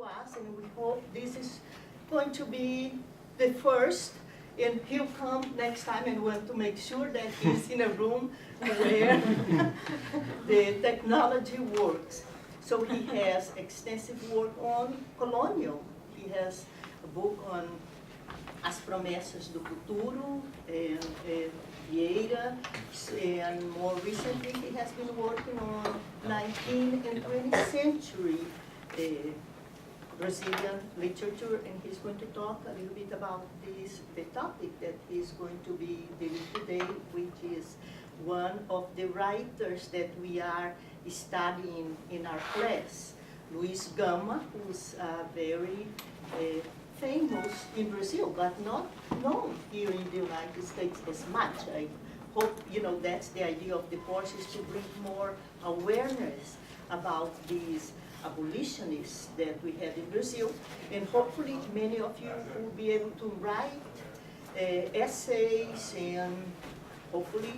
us, and we hope this is going to be the first. And he'll come next time and want to make sure that he's in a room where the technology works. So he has extensive work on colonial. He has a book on As Promessas do Futuro and Vieira, and more recently he has been working on 19th and 20th century Brazilian literature, and he's going to talk a little bit about the topic that he's going to be dealing today, which is one of the writers that we are studying in our class, Luiz Gama, who's very famous in Brazil, but not known here in the United States as much. I hope, that's the idea of the course, is to bring more awareness about these abolitionists that we have in Brazil, and hopefully many of you will be able to write essays, and hopefully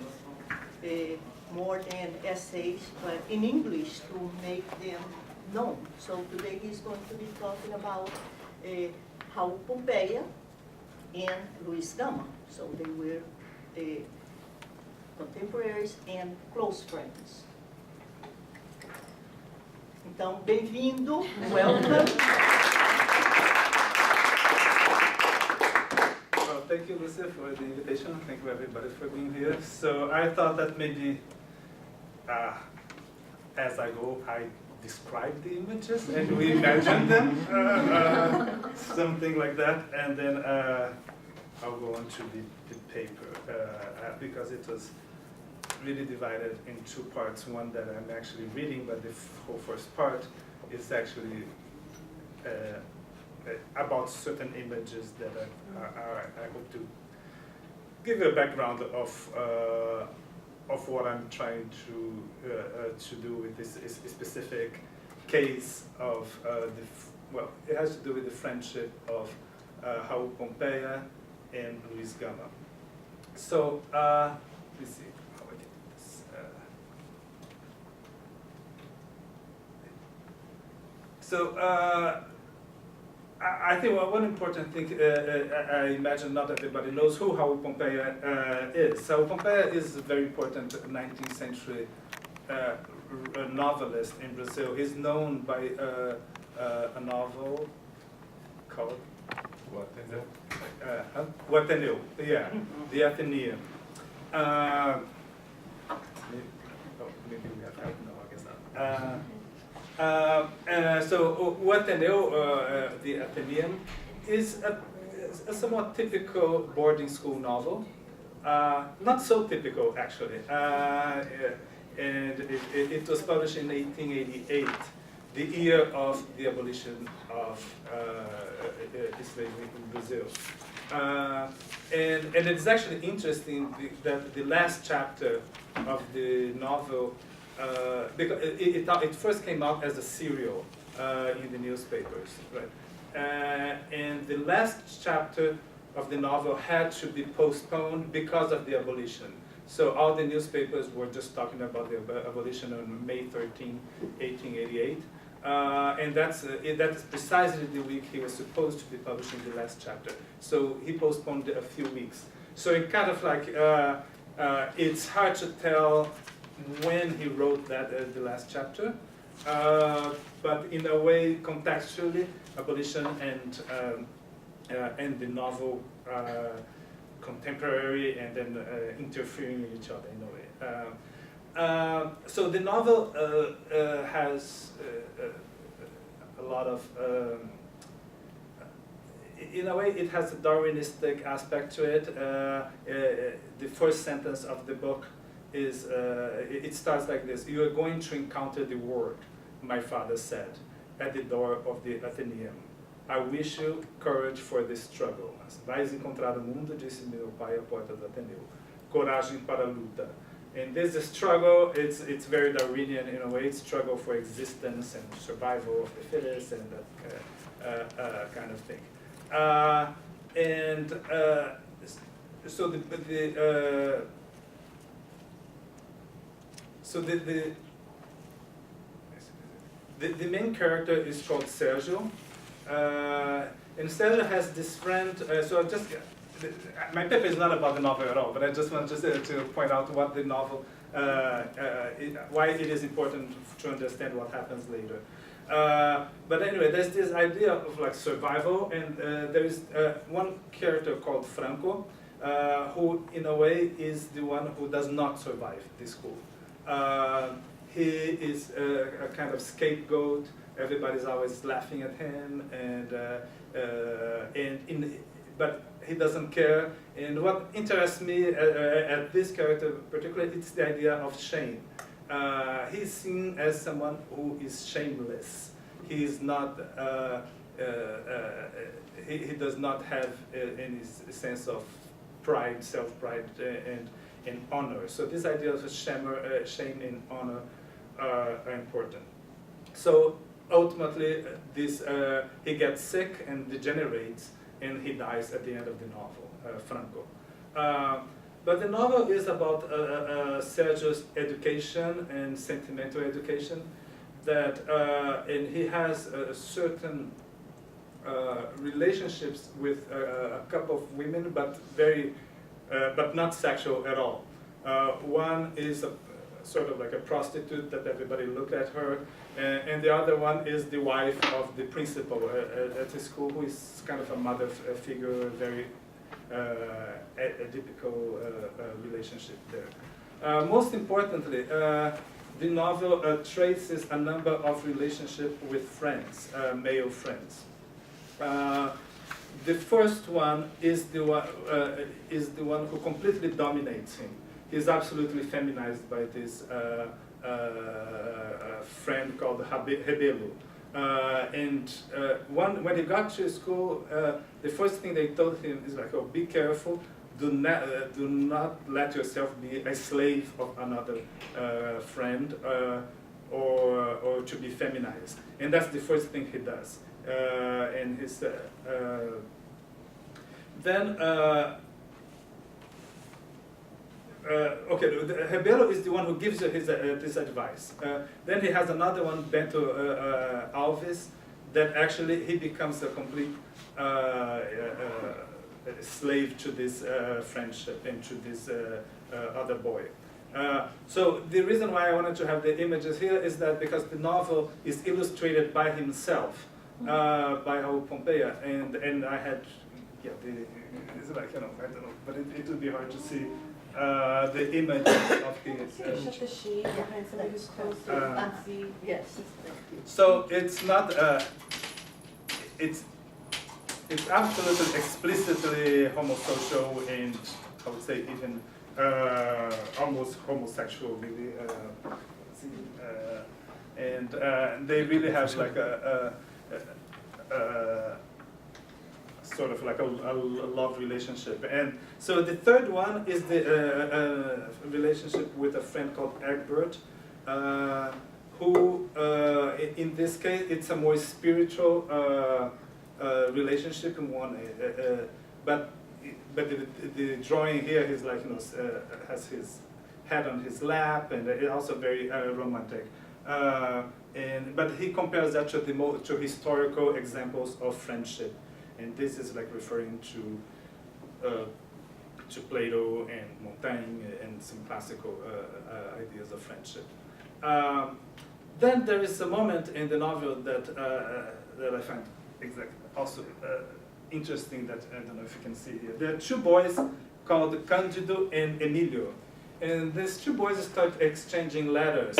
more than essays, but in English, to make them known. So today he's going to be talking about Raul Pompeia and Luiz Gama. So they were contemporaries and close friends. Então, bem-vindo, welcome. Well, thank you, Lucia, for the invitation. Thank you, everybody, for being here. So I thought that maybe as I go, I describe the images and we imagine them, something like that, and then I'll go on to the paper because it was really divided in two parts. One that I'm actually reading, but the whole first part is actually about certain images that I hope to give a background of what I'm trying to do with this specific case of it has to do with the friendship of Raul Pompeia and Luiz Gama. So let me see. So I think one important thing, I imagine not everybody knows who Raul Pompeia is. Raul Pompeia is a very important 19th century novelist in Brazil. He's known by a novel called O Ateneu, yeah, The Athenaeum. Maybe we have help, no, I guess not. So O Ateneu, The Athenaeum, is a somewhat typical boarding school novel. Not so typical, actually. And it was published in 1888, the year of the abolition of slavery in Brazil. And it's actually interesting that the last chapter of the novel, because it first came out as a serial in the newspapers, right? And the last chapter of the novel had to be postponed because of the abolition. So all the newspapers were just talking about the abolition on May 13, 1888. And that is precisely the week he was supposed to be publishing the last chapter. So he postponed it a few weeks. So it kind of like, it's hard to tell when he wrote that the last chapter, but in a way, contextually, abolition and the novel contemporary, and then interfering with each other in a way. So the novel has a lot of, in a way, it has a Darwinistic aspect to it. The first sentence of the book is, it starts like this: "You are going to encounter the world, my father said, at the door of the Athenaeum. I wish you courage for this struggle. Vais encontrar o mundo, disse meu pai à porta do Ateneu. Coragem para a luta." And this struggle, it's very Darwinian in a way. It's struggle for existence and survival of the fittest and that kind of thing. So the main character is called Sergio, and Cesar has this friend, so I'm just, my paper is not about the novel at all, but I just want to point out what the novel, why it is important to understand what happens later. But anyway, there's this idea of like survival, and there is one character called Franco, who in a way is the one who does not survive the school. He is a kind of scapegoat. Everybody's always laughing at him, but he doesn't care. And what interests me at this character particularly, it's the idea of shame. He's seen as someone who is shameless. He is not. He does not have any sense of pride, self-pride, and honor. So this idea of shame and honor are important. So ultimately, he gets sick and degenerates, and he dies at the end of the novel, Franco. But the novel is about Sergio's education and sentimental education, and he has certain relationships with a couple of women, but not sexual at all. One is sort of like a prostitute that everybody look at her, and the other one is the wife of the principal at the school, who is kind of a mother figure, very atypical relationship there. Most importantly, the novel traces a number of relationships with friends, male friends. The first one is the one who completely dominates him. He's absolutely feminized by this friend called Rebelo. When he got to school, the first thing they told him is like, "Oh, be careful! Do not let yourself be a slave of another friend, or to be feminized." And that's the first thing he does. And his okay, Rebelo is the one who gives you this advice. Then he has another one, Bento Alves, that actually he becomes a complete slave to this friendship and to this other boy. So the reason why I wanted to have the images here is that because the novel is illustrated by himself, by Raul Pompeia, and I had, it's like, I don't know, but it would be hard to see the image of his. Yes. So it's not. It's absolutely explicitly homosocial and I would say even almost homosexual, really. And they really have like a sort of like a love relationship. And so the third one is the relationship with a friend called Egbert, who in this case it's a more spiritual relationship in one, but the drawing here is like, has his head on his lap, and it's also very romantic. But he compares that to historical examples of friendship, and this is like referring to Plato and Montaigne and some classical ideas of friendship. Then there is a moment in the novel that I find also interesting, that I don't know if you can see here. There are two boys called Cândido and Emílio, and these two boys start exchanging letters.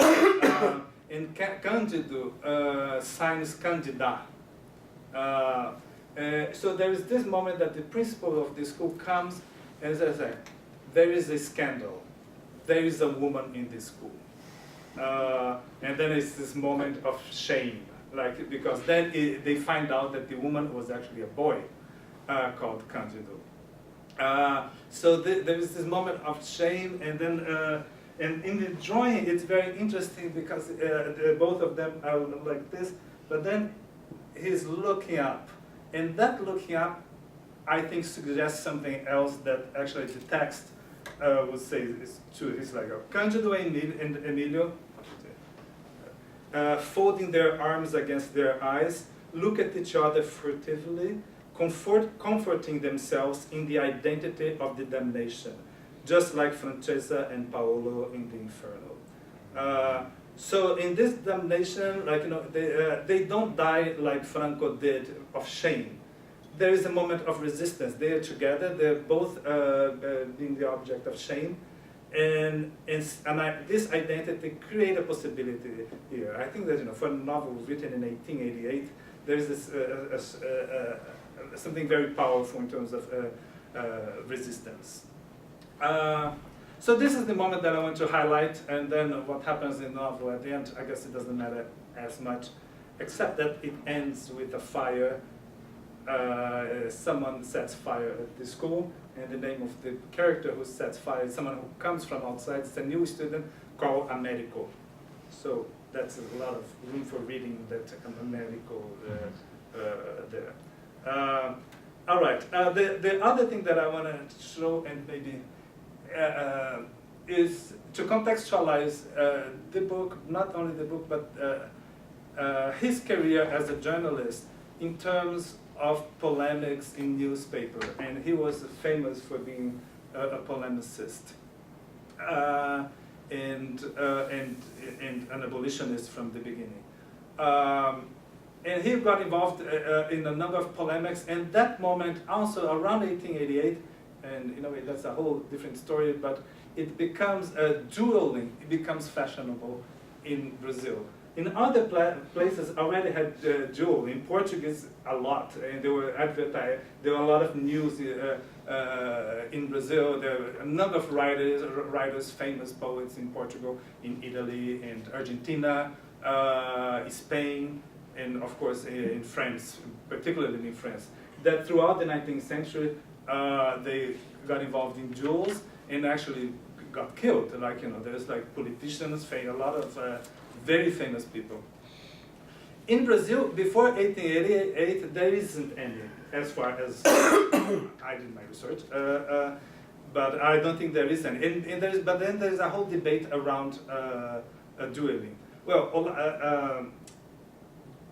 And Cândido signs Cândida. So there is this moment that the principal of the school comes and says, there is a scandal. There is a woman in the school. And then it's this moment of shame, because then they find out that the woman was actually a boy called Cândido. So there is this moment of shame, and then and in the drawing it's very interesting because both of them are like this, but then he's looking up, and that looking up, I think, suggests something else that actually the text would say is too. It's like Cândido and Emílio folding their arms against their eyes, look at each other furtively, comforting themselves in the identity of the damnation, just like Francesca and Paolo in the Inferno. So in this damnation, like, you know, they don't die like Franco did of shame. There is a moment of resistance. They are together. They're both being the object of shame, and this identity create a possibility here. I think that, you know, for a novel written in 1888, there is this something very powerful in terms of resistance. So this is the moment that I want to highlight, and then what happens in the novel at the end, I guess it doesn't matter as much, except that it ends with a fire. Someone sets fire at the school, and the name of the character who sets fire is someone who comes from outside. It's a new student called Americo. So that's a lot of room for reading that Americo there. All right, the other thing that I want to show, and maybe is to contextualize the book, not only the book, but his career as a journalist in terms of polemics in newspaper. And he was famous for being a polemicist and an abolitionist from the beginning. And he got involved in a number of polemics, and that moment also around 1888, and in a way that's a whole different story, but it becomes dueling, it becomes fashionable in Brazil. In other places already had duel, in Portuguese a lot, and they were advertised, there were a lot of news in Brazil. There were a number of writers, famous poets in Portugal, in Italy, and Argentina, Spain, and of course in France, particularly in France, that throughout the 19th century they got involved in duels and actually got killed. Like, you know, there's like politicians, a lot of very famous people. In Brazil, before 1888, there isn't any, as far as I did my research, but I don't think there is any. But then there's a whole debate around dueling. Well,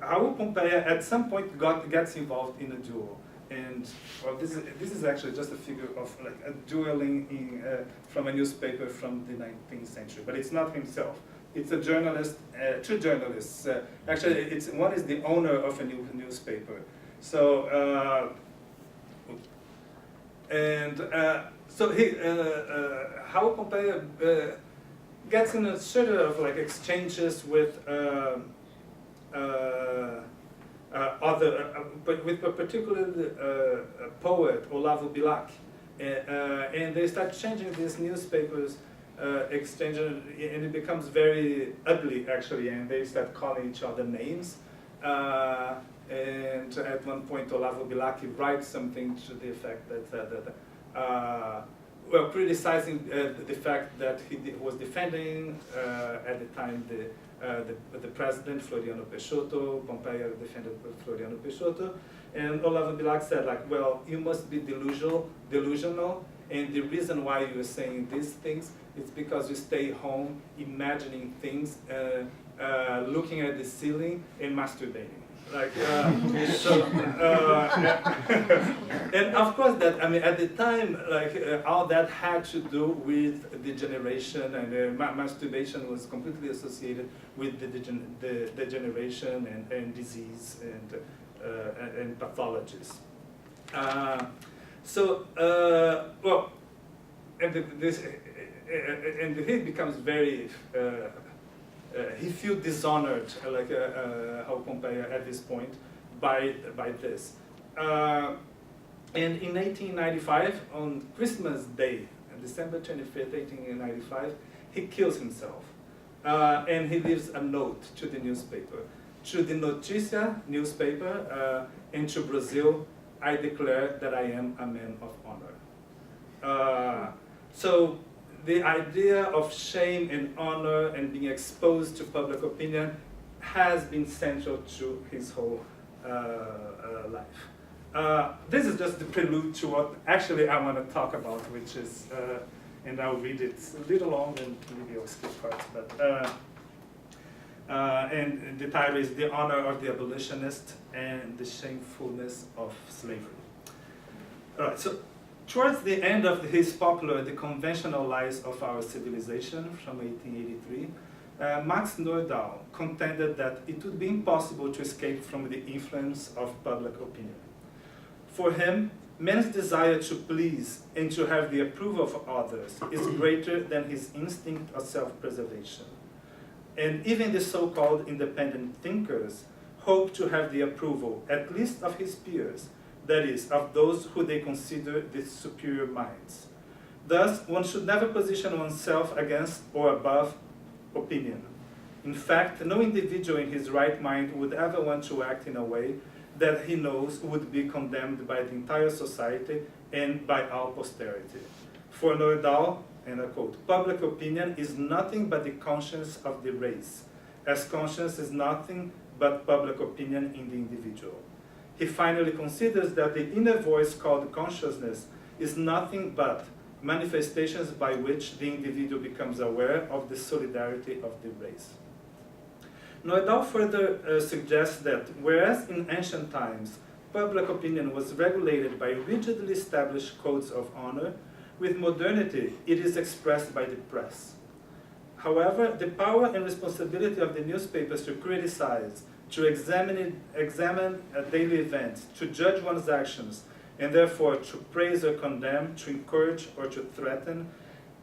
Raul Pompeia at some point gets involved in a duel, and well, this is actually just a figure of like a dueling from a newspaper from the 19th century, but it's not himself. It's a journalist, two journalists. Actually, one is the owner of a newspaper. So, so Raul Pompeia gets in a sort of like exchanges with with a particular poet, Olavo Bilac, and they start changing these newspapers. Exchange, and it becomes very ugly actually, and they start calling each other names. And at one point, Olavo Bilac writes something to the effect that well, criticizing the fact that he was defending at the time the president Floriano Peixoto. Pompeia defended Floriano Peixoto, and Olavo Bilac said like, well, you must be delusional, and the reason why you are saying these things is because you stay home imagining things, looking at the ceiling and masturbating. Like, and of course that, I mean, at the time, like, all that had to do with degeneration, and masturbation was completely associated with the degeneration and disease and pathologies. Well, and he becomes very, he feels dishonored, like Raul Pompeia at this point, by this. And in 1895, on Christmas Day, December 25th, 1895, he kills himself. And he leaves a note to the newspaper. To the Notícia newspaper, and to Brazil, I declare that I am a man of honor. So the idea of shame and honor and being exposed to public opinion has been central to his whole life. This is just the prelude to what actually I want to talk about, which is, and I'll read it. It's a little long and maybe I'll skip parts, but And the title is The Honor of the Abolitionist and the Shamefulness of Slavery. All right, so towards the end of his popular The Conventional Lies of Our Civilization from 1883, Max Nordau contended that it would be impossible to escape from the influence of public opinion. For him, man's desire to please and to have the approval of others is greater than his instinct of self-preservation. And even the so-called independent thinkers hope to have the approval, at least of his peers, that is, of those who they consider the superior minds. Thus, one should never position oneself against or above opinion. In fact, no individual in his right mind would ever want to act in a way that he knows would be condemned by the entire society and by all posterity. For Nordau, and I quote, "Public opinion is nothing but the conscience of the race, as conscience is nothing but public opinion in the individual." He finally considers that the inner voice called consciousness is nothing but manifestations by which the individual becomes aware of the solidarity of the race. Nordau further suggests that whereas in ancient times public opinion was regulated by rigidly established codes of honor, with modernity it is expressed by the press. However, the power and responsibility of the newspapers to criticize, to examine daily events, to judge one's actions, and therefore to praise or condemn, to encourage or to threaten,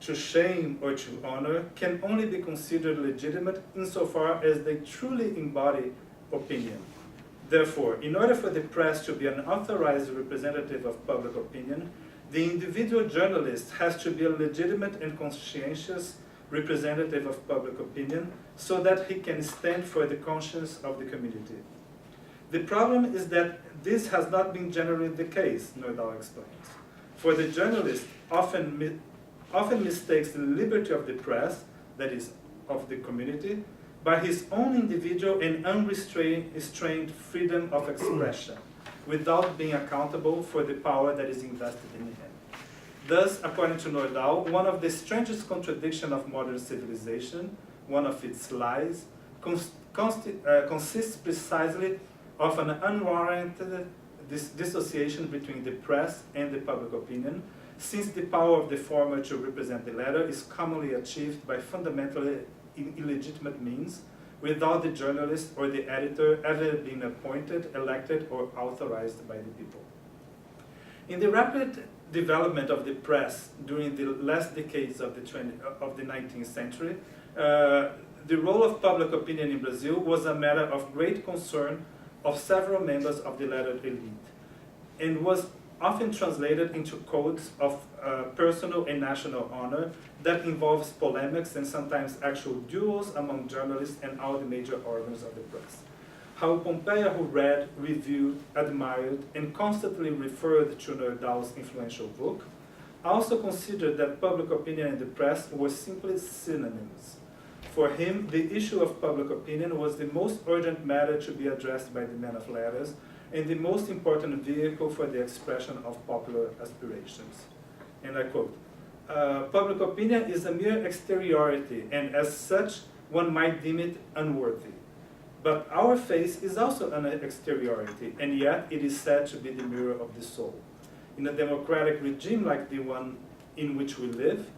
to shame or to honor, can only be considered legitimate insofar as they truly embody opinion. Therefore, in order for the press to be an authorized representative of public opinion, the individual journalist has to be a legitimate and conscientious representative of public opinion so that he can stand for the conscience of the community. The problem is that this has not been generally the case, Nordau explains. For the journalist often mistakes the liberty of the press, that is, of the community, by his own individual and unrestrained freedom of expression, without being accountable for the power that is invested in him. Thus, according to Nordau, one of the strangest contradictions of modern civilization, one of its lies, consists precisely of an unwarranted dissociation between the press and the public opinion, since the power of the former to represent the latter is commonly achieved by fundamentally illegitimate means, without the journalist or the editor ever being appointed, elected, or authorized by the people. In the rapid development of the press during the last decades of the 19th century, the role of public opinion in Brazil was a matter of great concern of several members of the latter elite, and was often translated into codes of personal and national honor that involves polemics and sometimes actual duels among journalists and all the major organs of the press. Raul Pompeia, who read, reviewed, admired, and constantly referred to Nordau's influential book, also considered that public opinion and the press were simply synonyms. For him, the issue of public opinion was the most urgent matter to be addressed by the man of letters, and the most important vehicle for the expression of popular aspirations. And I quote, "Public opinion is a mere exteriority, and as such, one might deem it unworthy. But our face is also an exteriority, and yet it is said to be the mirror of the soul. In a democratic regime like the one in which we live,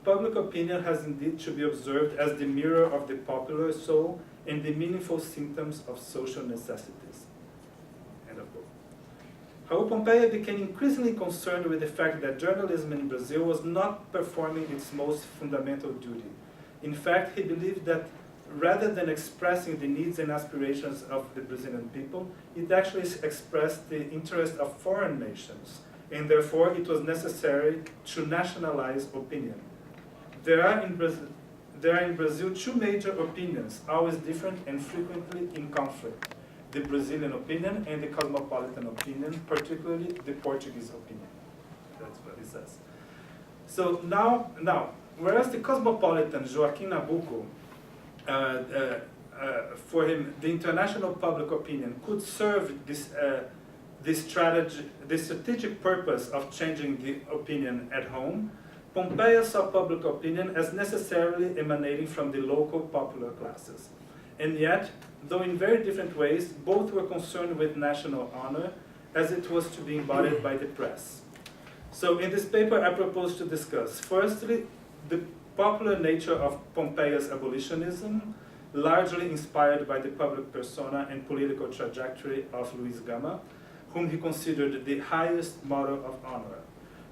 public opinion has indeed to be observed as the mirror of the popular soul and the meaningful symptoms of social necessities." End of quote. Raul Pompeia became increasingly concerned with the fact that journalism in Brazil was not performing its most fundamental duty. In fact, he believed that rather than expressing the needs and aspirations of the Brazilian people, it actually expressed the interest of foreign nations, and therefore it was necessary to nationalize opinion. There are in Brazil two major opinions, always different and frequently in conflict: the Brazilian opinion and the cosmopolitan opinion, particularly the Portuguese opinion. That's what he says. So now, whereas the cosmopolitan Joaquim Nabuco, for him, the international public opinion could serve the strategic purpose of changing the opinion at home, Pompeia saw public opinion as necessarily emanating from the local popular classes. And yet, though in very different ways, both were concerned with national honor as it was to be embodied by the press. So in this paper, I propose to discuss, firstly, the popular nature of Pompeia's abolitionism, largely inspired by the public persona and political trajectory of Luis Gama, whom he considered the highest model of honor.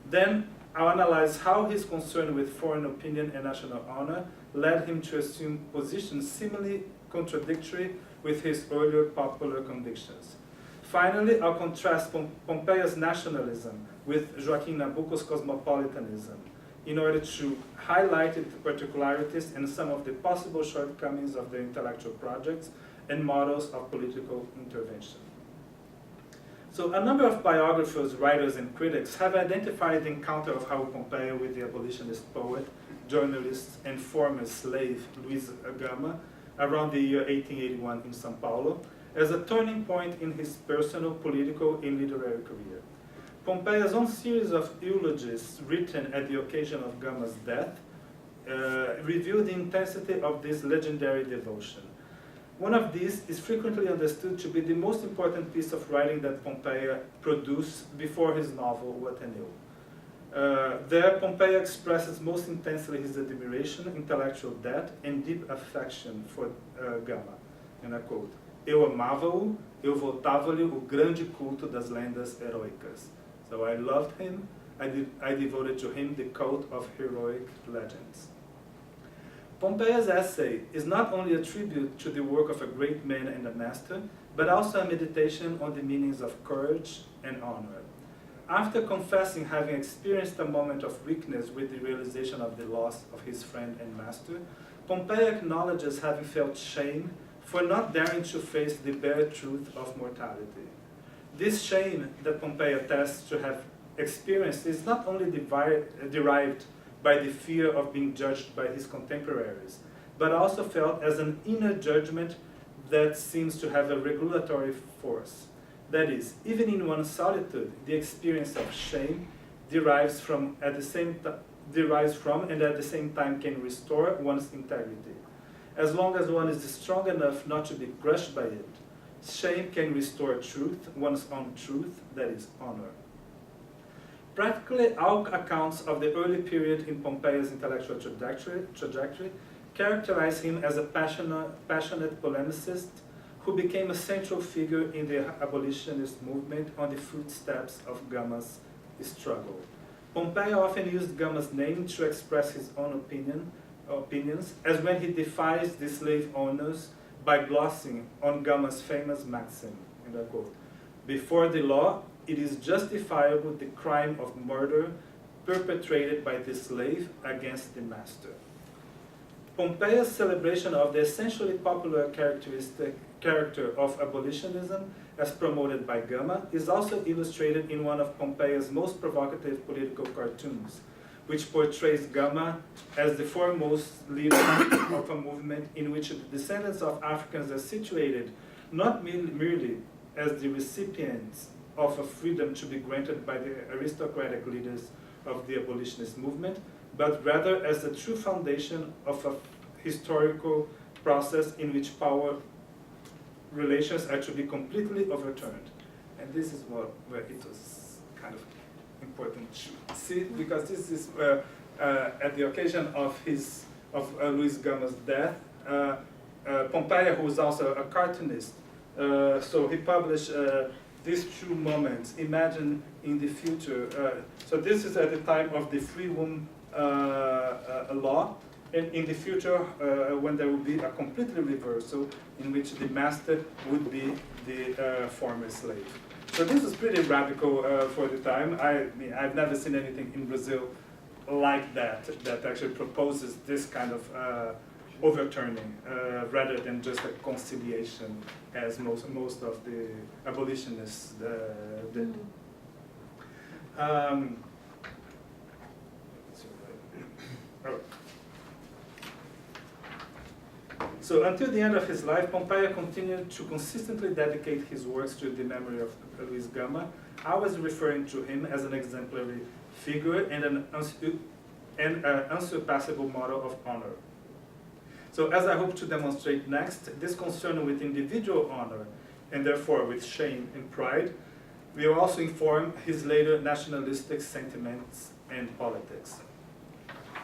Then I'll analyze how his concern with foreign opinion and national honor led him to assume positions seemingly contradictory with his earlier popular convictions. Finally, I'll contrast Pompeia's nationalism with Joaquim Nabuco's cosmopolitanism in order to highlight the particularities and some of the possible shortcomings of their intellectual projects and models of political intervention. So a number of biographers, writers, and critics have identified the encounter of Raul Pompeia with the abolitionist poet, journalist, and former slave Luis Gama around the year 1881 in São Paulo as a turning point in his personal, political, and literary career. Pompeia's own series of eulogies written at the occasion of Gama's death reveal the intensity of this legendary devotion. One of these is frequently understood to be the most important piece of writing that Pompeia produced before his novel, O Ateneu. There, Pompeia expresses most intensely his admiration, intellectual debt, and deep affection for Gama. And I quote, "Eu amava-o, eu voltava-lhe o grande culto das lendas heroicas." So I loved him, I devoted to him the cult of heroic legends. Pompeia's essay is not only a tribute to the work of a great man and a master, but also a meditation on the meanings of courage and honor. After confessing having experienced a moment of weakness with the realization of the loss of his friend and master, Pompeia acknowledges having felt shame for not daring to face the bare truth of mortality. This shame that Pompeia attests to have experienced is not only derived by the fear of being judged by his contemporaries, but also felt as an inner judgment that seems to have a regulatory force. That is, even in one's solitude, the experience of shame derives from and at the same time can restore one's integrity. As long as one is strong enough not to be crushed by it, shame can restore truth, one's own truth, that is, honor. Practically all accounts of the early period in Pompeia's intellectual trajectory characterize him as a passionate polemicist who became a central figure in the abolitionist movement on the footsteps of Gama's struggle. Pompeia often used Gama's name to express his own opinions, as when he defies the slave owners by glossing on Gama's famous maxim, and I quote, "Before the law, it is justifiable the crime of murder perpetrated by the slave against the master." Pompeia's celebration of the essentially popular character of abolitionism, as promoted by Gama, is also illustrated in one of Pompeia's most provocative political cartoons, which portrays Gama as the foremost leader of a movement in which the descendants of Africans are situated not merely as the recipients of a freedom to be granted by the aristocratic leaders of the abolitionist movement, but rather as the true foundation of a historical process in which power relations are to be completely overturned. And this is where it was kind of important to see, because this is at the occasion of Luis Gama's death, Pompeia, who was also a cartoonist, so he published these two moments. Imagine in the future. So this is at the time of the free womb law. And in the future, when there will be a completely reversal in which the master would be the former slave. So this was pretty radical for the time. I mean, I've never seen anything in Brazil like that actually proposes this kind of overturning rather than just a conciliation, as most of the abolitionists did. So until the end of his life, Pompeia continued to consistently dedicate his works to the memory of Luis Gama, always referring to him as an exemplary figure and an unsurpassable model of honor. So So as I hope to demonstrate next, this concern with individual honor, and therefore with shame and pride, will also inform his later nationalistic sentiments and politics.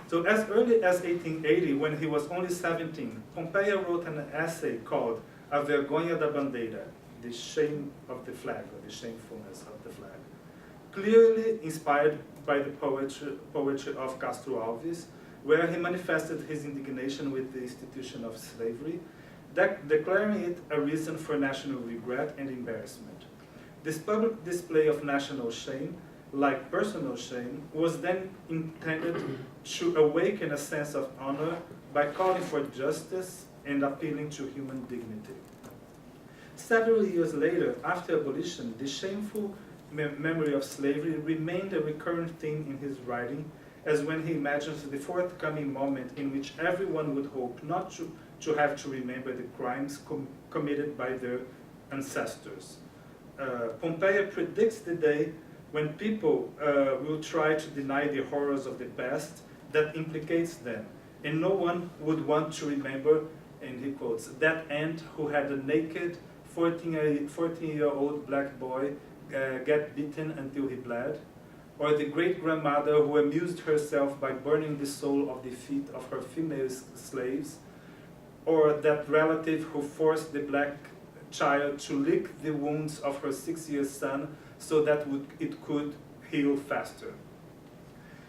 So as early as 1880, when he was only 17, Pompeia wrote an essay called A Vergonha da Bandeira, the shame of the flag, or the shamefulness of the flag, clearly inspired by the poetry of Castro Alves, where he manifested his indignation with the institution of slavery, declaring it a reason for national regret and embarrassment. This public display of national shame, like personal shame, was then intended to awaken a sense of honor by calling for justice and appealing to human dignity. Several years later, after abolition, the shameful memory of slavery remained a recurrent theme in his writing, as when he imagines the forthcoming moment in which everyone would hope not to have to remember the crimes committed by their ancestors. Pompeia predicts the day when people will try to deny the horrors of the past that implicates them, and no one would want to remember, and he quotes, that ant who had a naked 14-year-old black boy get beaten until he bled, or the great-grandmother who amused herself by burning the sole of the feet of her female slaves, or that relative who forced the black child to lick the wounds of her 6-year son so that it could heal faster.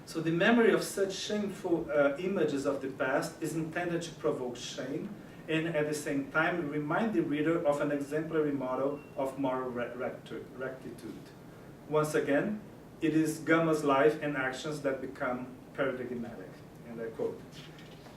So the memory of such shameful images of the past is intended to provoke shame and at the same time remind the reader of an exemplary model of moral rectitude. Once again, it is Gama's life and actions that become paradigmatic, and I quote,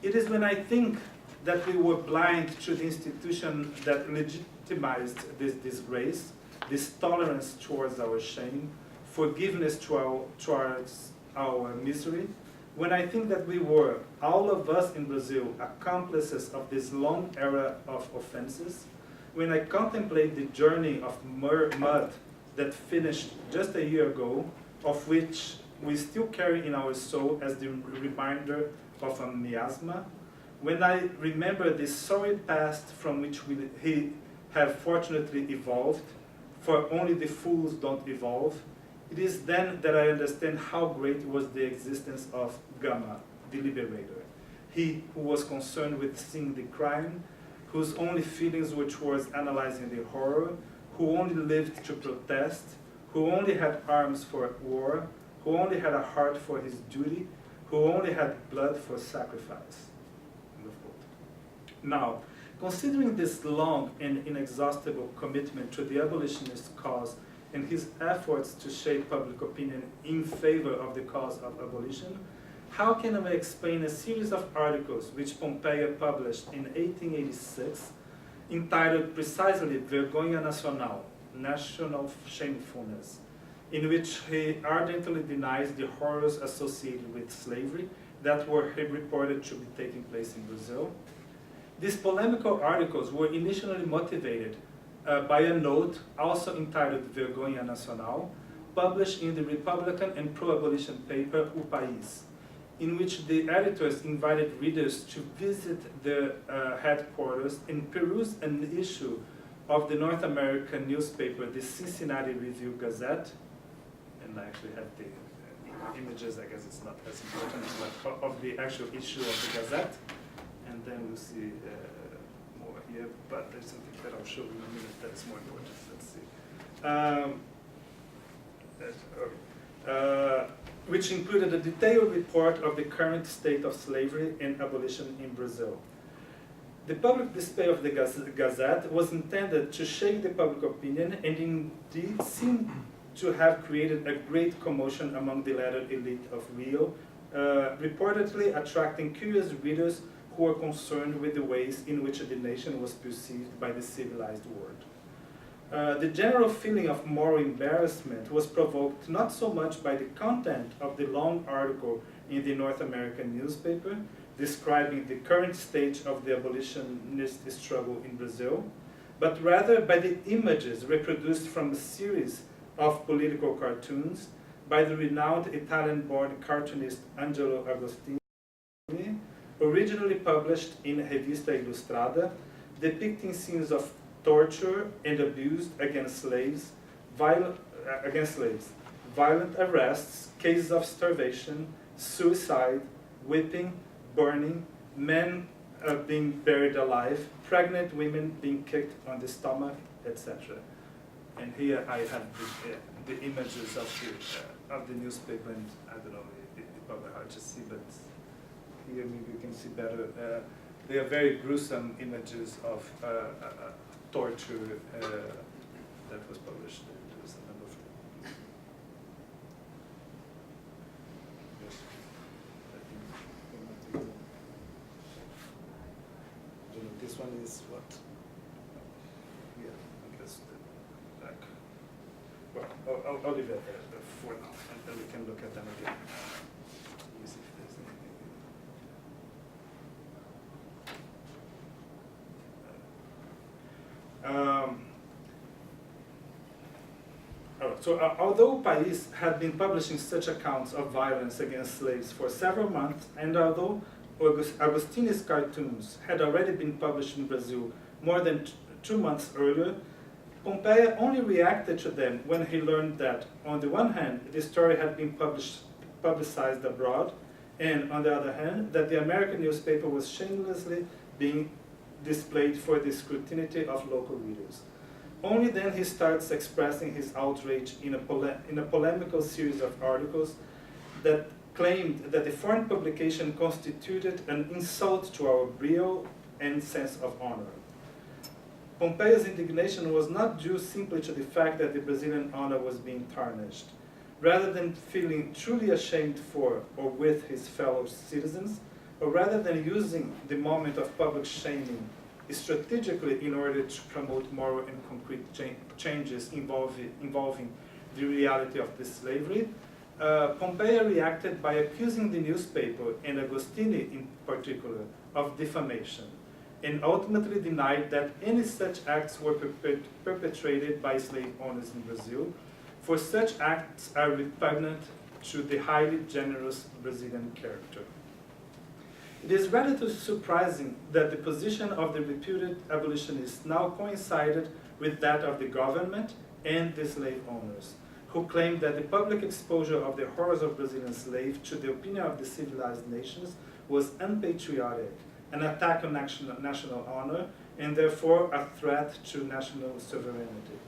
"It is when I think that we were blind to the institution that legitimized this disgrace, this tolerance towards our shame, forgiveness towards our misery, when I think that we were, all of us in Brazil, accomplices of this long era of offenses, when I contemplate the journey of mud that finished just a year ago, of which we still carry in our soul as the reminder of a miasma, when I remember the sorry past from which we have fortunately evolved, for only the fools don't evolve, it is then that I understand how great was the existence of Gama, the liberator. He who was concerned with seeing the crime, whose only feelings were towards analyzing the horror, who only lived to protest, who only had arms for war, who only had a heart for his duty, who only had blood for sacrifice." End of quote. Now, considering this long and inexhaustible commitment to the abolitionist cause and his efforts to shape public opinion in favor of the cause of abolition, how can we explain a series of articles which Pompeia published in 1886, entitled precisely Vergonha Nacional, National Shamefulness, in which he ardently denies the horrors associated with slavery that were reported to be taking place in Brazil? These polemical articles were initially motivated by a note, also entitled Vergonha Nacional, published in the Republican and pro-abolition paper O País, in which the editors invited readers to visit their headquarters and peruse an issue of the North American newspaper, the Cincinnati Review Gazette, and I actually have the images, I guess it's not as important, but of the actual issue of the Gazette, and then we'll see more here, but there's something that I'll show you in a minute that's more important. Let's see. Which included a detailed report of the current state of slavery and abolition in Brazil. The public display of the Gazette was intended to shake the public opinion and indeed seemed to have created a great commotion among the lettered elite of Rio, reportedly attracting curious readers who were concerned with the ways in which the nation was perceived by the civilized world. The general feeling of moral embarrassment was provoked not so much by the content of the long article in the North American newspaper describing the current stage of the abolitionist struggle in Brazil, but rather by the images reproduced from a series of political cartoons by the renowned Italian-born cartoonist Angelo Agostini, originally published in Revista Ilustrada, depicting scenes of torture and abuse against slaves, violent arrests, cases of starvation, suicide, whipping, burning, men being buried alive, pregnant women being kicked on the stomach, etc. And here I have the images of the newspaper, and I don't know, it's probably hard to see, but here maybe you can see better. They are very gruesome images of torture that was published. There's a number of yes. I don't know, this one is what? Yeah, I guess the back. Well, I'll leave it there for now, and then we can look at them again. See if there's anything. Although País had been publishing such accounts of violence against slaves for several months, and although Agostini's cartoons had already been published in Brazil more than 2 months earlier, Pompeia only reacted to them when he learned that, on the one hand, the story had been publicized abroad, and on the other hand, that the American newspaper was shamelessly being displayed for the scrutiny of local readers. Only then he starts expressing his outrage in a polemical series of articles that claimed that the foreign publication constituted an insult to our brio and sense of honor. Pompeia's indignation was not due simply to the fact that the Brazilian honor was being tarnished. Rather than feeling truly ashamed for or with his fellow citizens, or rather than using the moment of public shaming strategically in order to promote moral and concrete changes involving the reality of the slavery, Pompeia reacted by accusing the newspaper, and Agostini in particular, of defamation, and ultimately denied that any such acts were perpetrated by slave owners in Brazil, for such acts are repugnant to the highly generous Brazilian character. It is rather surprising that the position of the reputed abolitionists now coincided with that of the government and the slave owners, who claimed that the public exposure of the horrors of Brazilian slaves to the opinion of the civilized nations was unpatriotic, an attack on national honor, and therefore a threat to national sovereignty.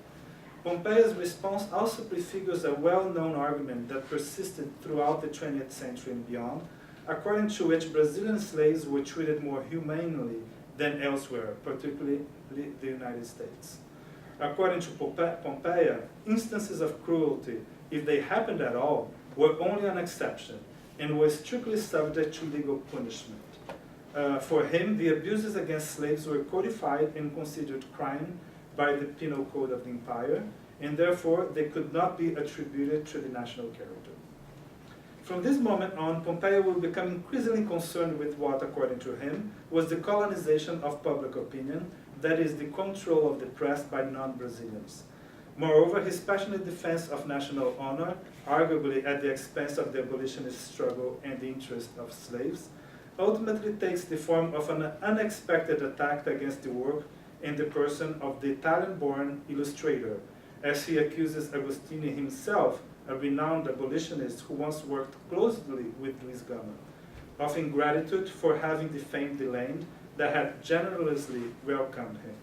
Pompeia's response also prefigures a well-known argument that persisted throughout the 20th century and beyond, according to which Brazilian slaves were treated more humanely than elsewhere, particularly the United States. According to Pompeia, instances of cruelty, if they happened at all, were only an exception and were strictly subject to legal punishment. For him, the abuses against slaves were codified and considered crime by the Penal Code of the Empire, and therefore they could not be attributed to the national character. From this moment on, Pompeia will become increasingly concerned with what, according to him, was the colonization of public opinion, that is, the control of the press by non-Brazilians. Moreover, his passionate defense of national honor, arguably at the expense of the abolitionist struggle and the interest of slaves, ultimately takes the form of an unexpected attack against the work and the person of the Italian-born illustrator, as he accuses Agostini himself, a renowned abolitionist who once worked closely with Luiz Gama, of ingratitude for having defamed the land that had generously welcomed him.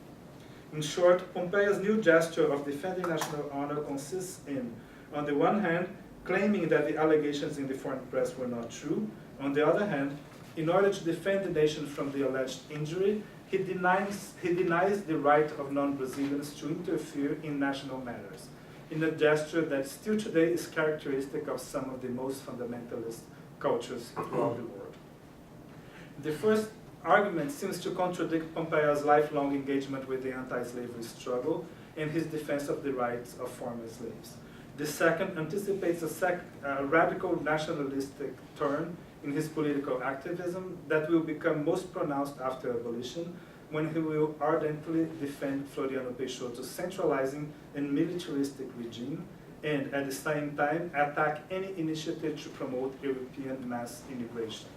In short, Pompeia's new gesture of defending national honor consists in, on the one hand, claiming that the allegations in the foreign press were not true. On the other hand, in order to defend the nation from the alleged injury, he denies the right of non-Brazilians to interfere in national matters, in a gesture that still today is characteristic of some of the most fundamentalist cultures throughout the world. The first argument seems to contradict Pompeia's lifelong engagement with the anti-slavery struggle and his defense of the rights of former slaves. The second anticipates a radical nationalistic turn in his political activism that will become most pronounced after abolition, when he will ardently defend Floriano Peixoto's centralizing and militaristic regime, and at the same time attack any initiative to promote European mass immigration.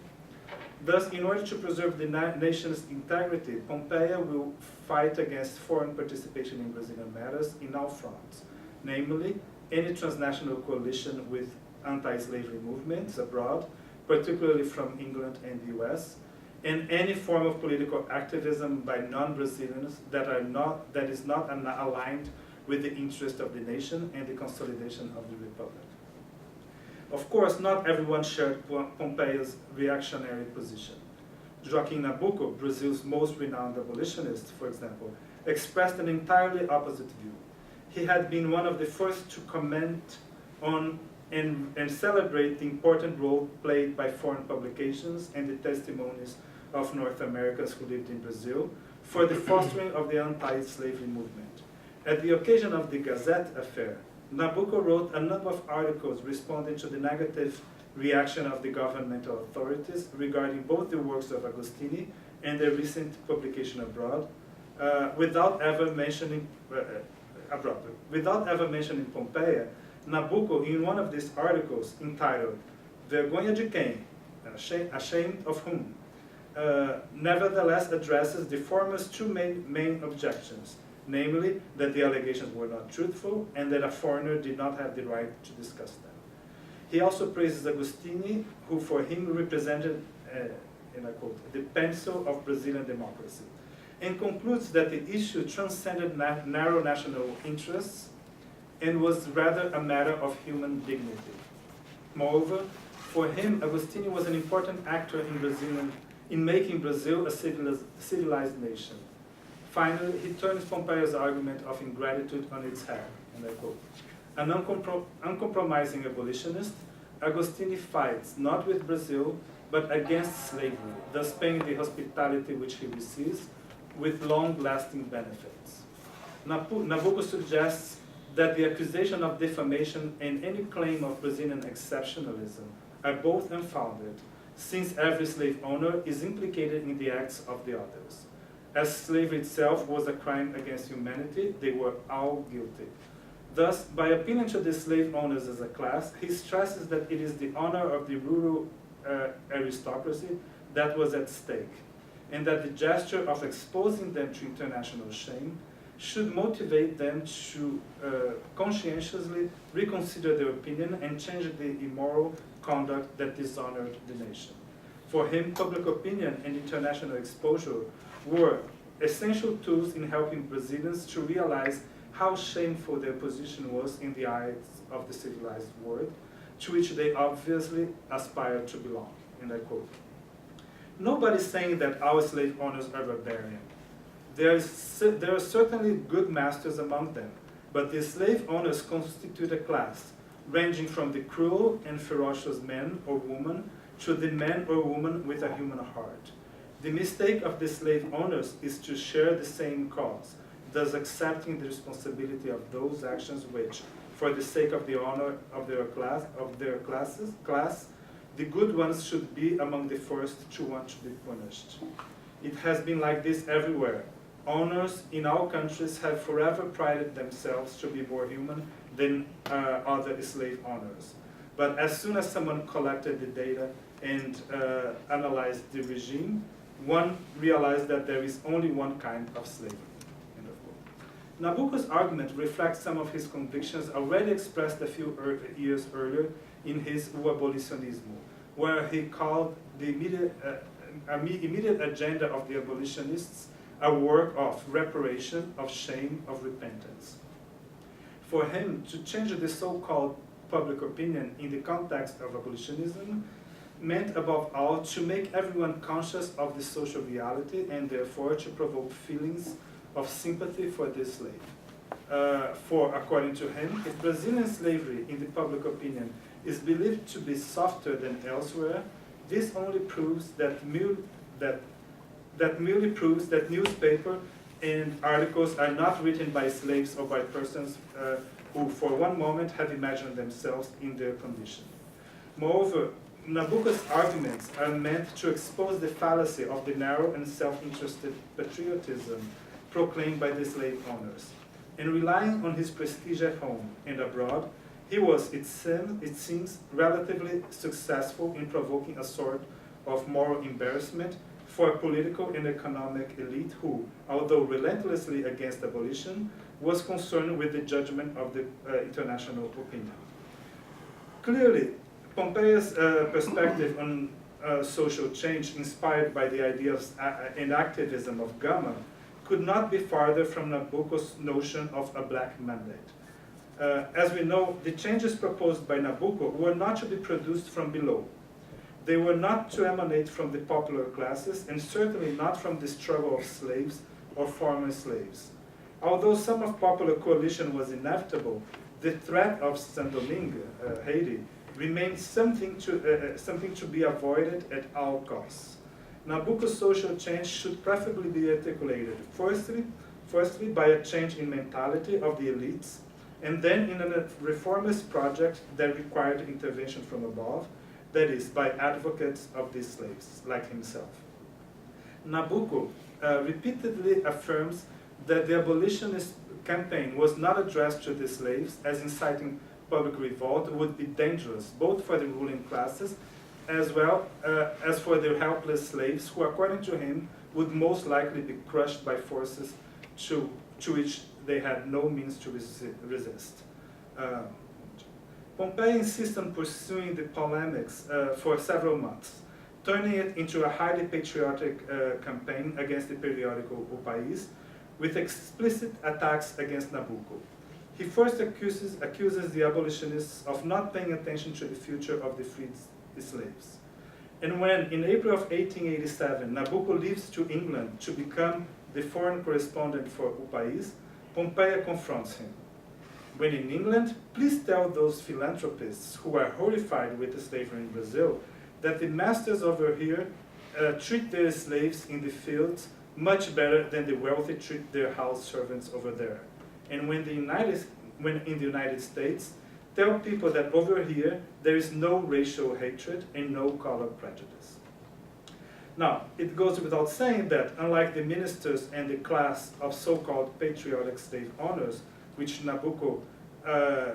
Thus, in order to preserve the nation's integrity, Pompeia will fight against foreign participation in Brazilian matters in all fronts, namely, any transnational coalition with anti-slavery movements abroad, particularly from England and the US, and any form of political activism by non-Brazilians that is not aligned with the interest of the nation and the consolidation of the republic. Of course, not everyone shared Pompeia's reactionary position. Joaquim Nabuco, Brazil's most renowned abolitionist, for example, expressed an entirely opposite view. He had been one of the first to comment on and celebrate the important role played by foreign publications and the testimonies of North Americans who lived in Brazil for the fostering of the anti-slavery movement. At the occasion of the Gazette affair, Nabuco wrote a number of articles responding to the negative reaction of the governmental authorities regarding both the works of Agostini and their recent publication abroad, without ever mentioning Pompeia. Nabuco, in one of these articles entitled "Vergonha de quem? Ashamed of whom?" Nevertheless addresses the former's two main objections, namely that the allegations were not truthful and that a foreigner did not have the right to discuss them. He also praises Agostini, who for him represented, and I quote, the pencil of Brazilian democracy, and concludes that the issue transcended narrow national interests and was rather a matter of human dignity. Moreover, for him, Agostini was an important actor in making Brazil a civilized nation. Finally, he turns Pompeia's argument of ingratitude on its head, and I quote, "An uncompromising abolitionist, Agostini fights not with Brazil, but against slavery, thus paying the hospitality which he receives with long-lasting benefits." Nabuco suggests that the accusation of defamation and any claim of Brazilian exceptionalism are both unfounded, since every slave owner is implicated in the acts of the others. As slavery itself was a crime against humanity, they were all guilty. Thus, by appealing to the slave owners as a class, he stresses that it is the honor of the rural aristocracy that was at stake, and that the gesture of exposing them to international shame should motivate them to conscientiously reconsider their opinion and change the immoral conduct that dishonored the nation. For him, public opinion and international exposure were essential tools in helping Brazilians to realize how shameful their position was in the eyes of the civilized world, to which they obviously aspired to belong. And I quote, "Nobody's saying that our slave owners are barbarian. There are certainly good masters among them, but the slave owners constitute a class, ranging from the cruel and ferocious man or woman to the man or woman with a human heart. The mistake of the slave owners is to share the same cause, thus accepting the responsibility of those actions which, for the sake of the honor of their class, the good ones should be among the first to want to be punished. It has been like this everywhere. Owners in all countries have forever prided themselves to be more human than other slave owners. But as soon as someone collected the data and analyzed the regime, one realized that there is only one kind of slavery." End of quote. Nabuco's argument reflects some of his convictions already expressed a few years earlier in his O Abolicionismo, where he called the immediate agenda of the abolitionists a work of reparation, of shame, of repentance. For him, to change the so-called public opinion in the context of abolitionism meant above all to make everyone conscious of the social reality and therefore to provoke feelings of sympathy for the slave. For, according to him, if Brazilian slavery in the public opinion is believed to be softer than elsewhere, this only proves that merely proves that newspaper and articles are not written by slaves or by persons who for one moment have imagined themselves in their condition. Moreover, Nabuco's arguments are meant to expose the fallacy of the narrow and self-interested patriotism proclaimed by the slave owners. And relying on his prestige at home and abroad, he was, it seems, relatively successful in provoking a sort of moral embarrassment for a political and economic elite who, although relentlessly against abolition, was concerned with the judgment of the international opinion. Clearly, Pompeia's perspective on social change, inspired by the ideas and activism of Gama, could not be farther from Nabucco's notion of a black mandate. As we know, the changes proposed by Nabucco were not to be produced from below. They were not to emanate from the popular classes, and certainly not from the struggle of slaves or former slaves. Although some of popular coalition was inevitable, the threat of Saint Domingue, Haiti, remained something to be avoided at all costs. Nabucco's social change should preferably be articulated firstly by a change in mentality of the elites, and then in a reformist project that required intervention from above, that is, by advocates of these slaves, like himself. Nabucco repeatedly affirms that the abolitionist campaign was not addressed to the slaves, as inciting public revolt would be dangerous, both for the ruling classes as well as for the helpless slaves, who, according to him, would most likely be crushed by forces to which they had no means to resist. Pompey insists on pursuing the polemics for several months, turning it into a highly patriotic campaign against the periodical O País, with explicit attacks against Nabucco. He first accuses the abolitionists of not paying attention to the future of the freed slaves. And when, in April of 1887, Nabucco leaves to England to become the foreign correspondent for O País, Pompey confronts him. When in England, please tell those philanthropists who are horrified with the slavery in Brazil that the masters over here treat their slaves in the fields much better than the wealthy treat their house servants over there. And when in the United States, tell people that over here there is no racial hatred and no color prejudice. Now, it goes without saying that, unlike the ministers and the class of so-called patriotic slave owners, which Nabucco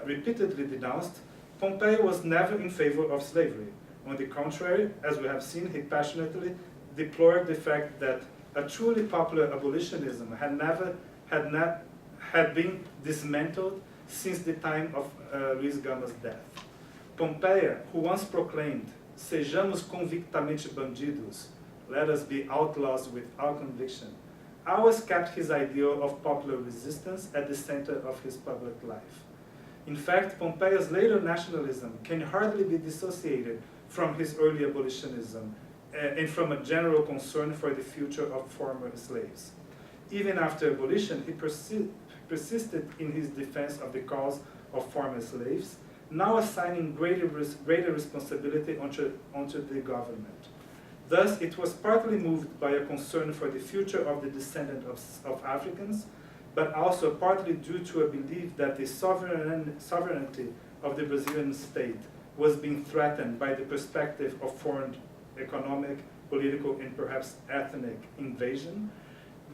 repeatedly denounced, Pompey was never in favor of slavery. On the contrary, as we have seen, he passionately deplored the fact that a truly popular abolitionism had been dismantled since the time of Luiz Gama's death. Pompey, who once proclaimed, "Sejamos convictamente bandidos," let us be outlaws with our conviction, always kept his ideal of popular resistance at the center of his public life. In fact, Pompey's later nationalism can hardly be dissociated from his early abolitionism and from a general concern for the future of former slaves. Even after abolition, he persisted in his defense of the cause of former slaves, now assigning greater responsibility onto the government. Thus, it was partly moved by a concern for the future of the descendants of Africans, but also partly due to a belief that the sovereignty of the Brazilian state was being threatened by the perspective of foreign economic, political, and perhaps ethnic invasion,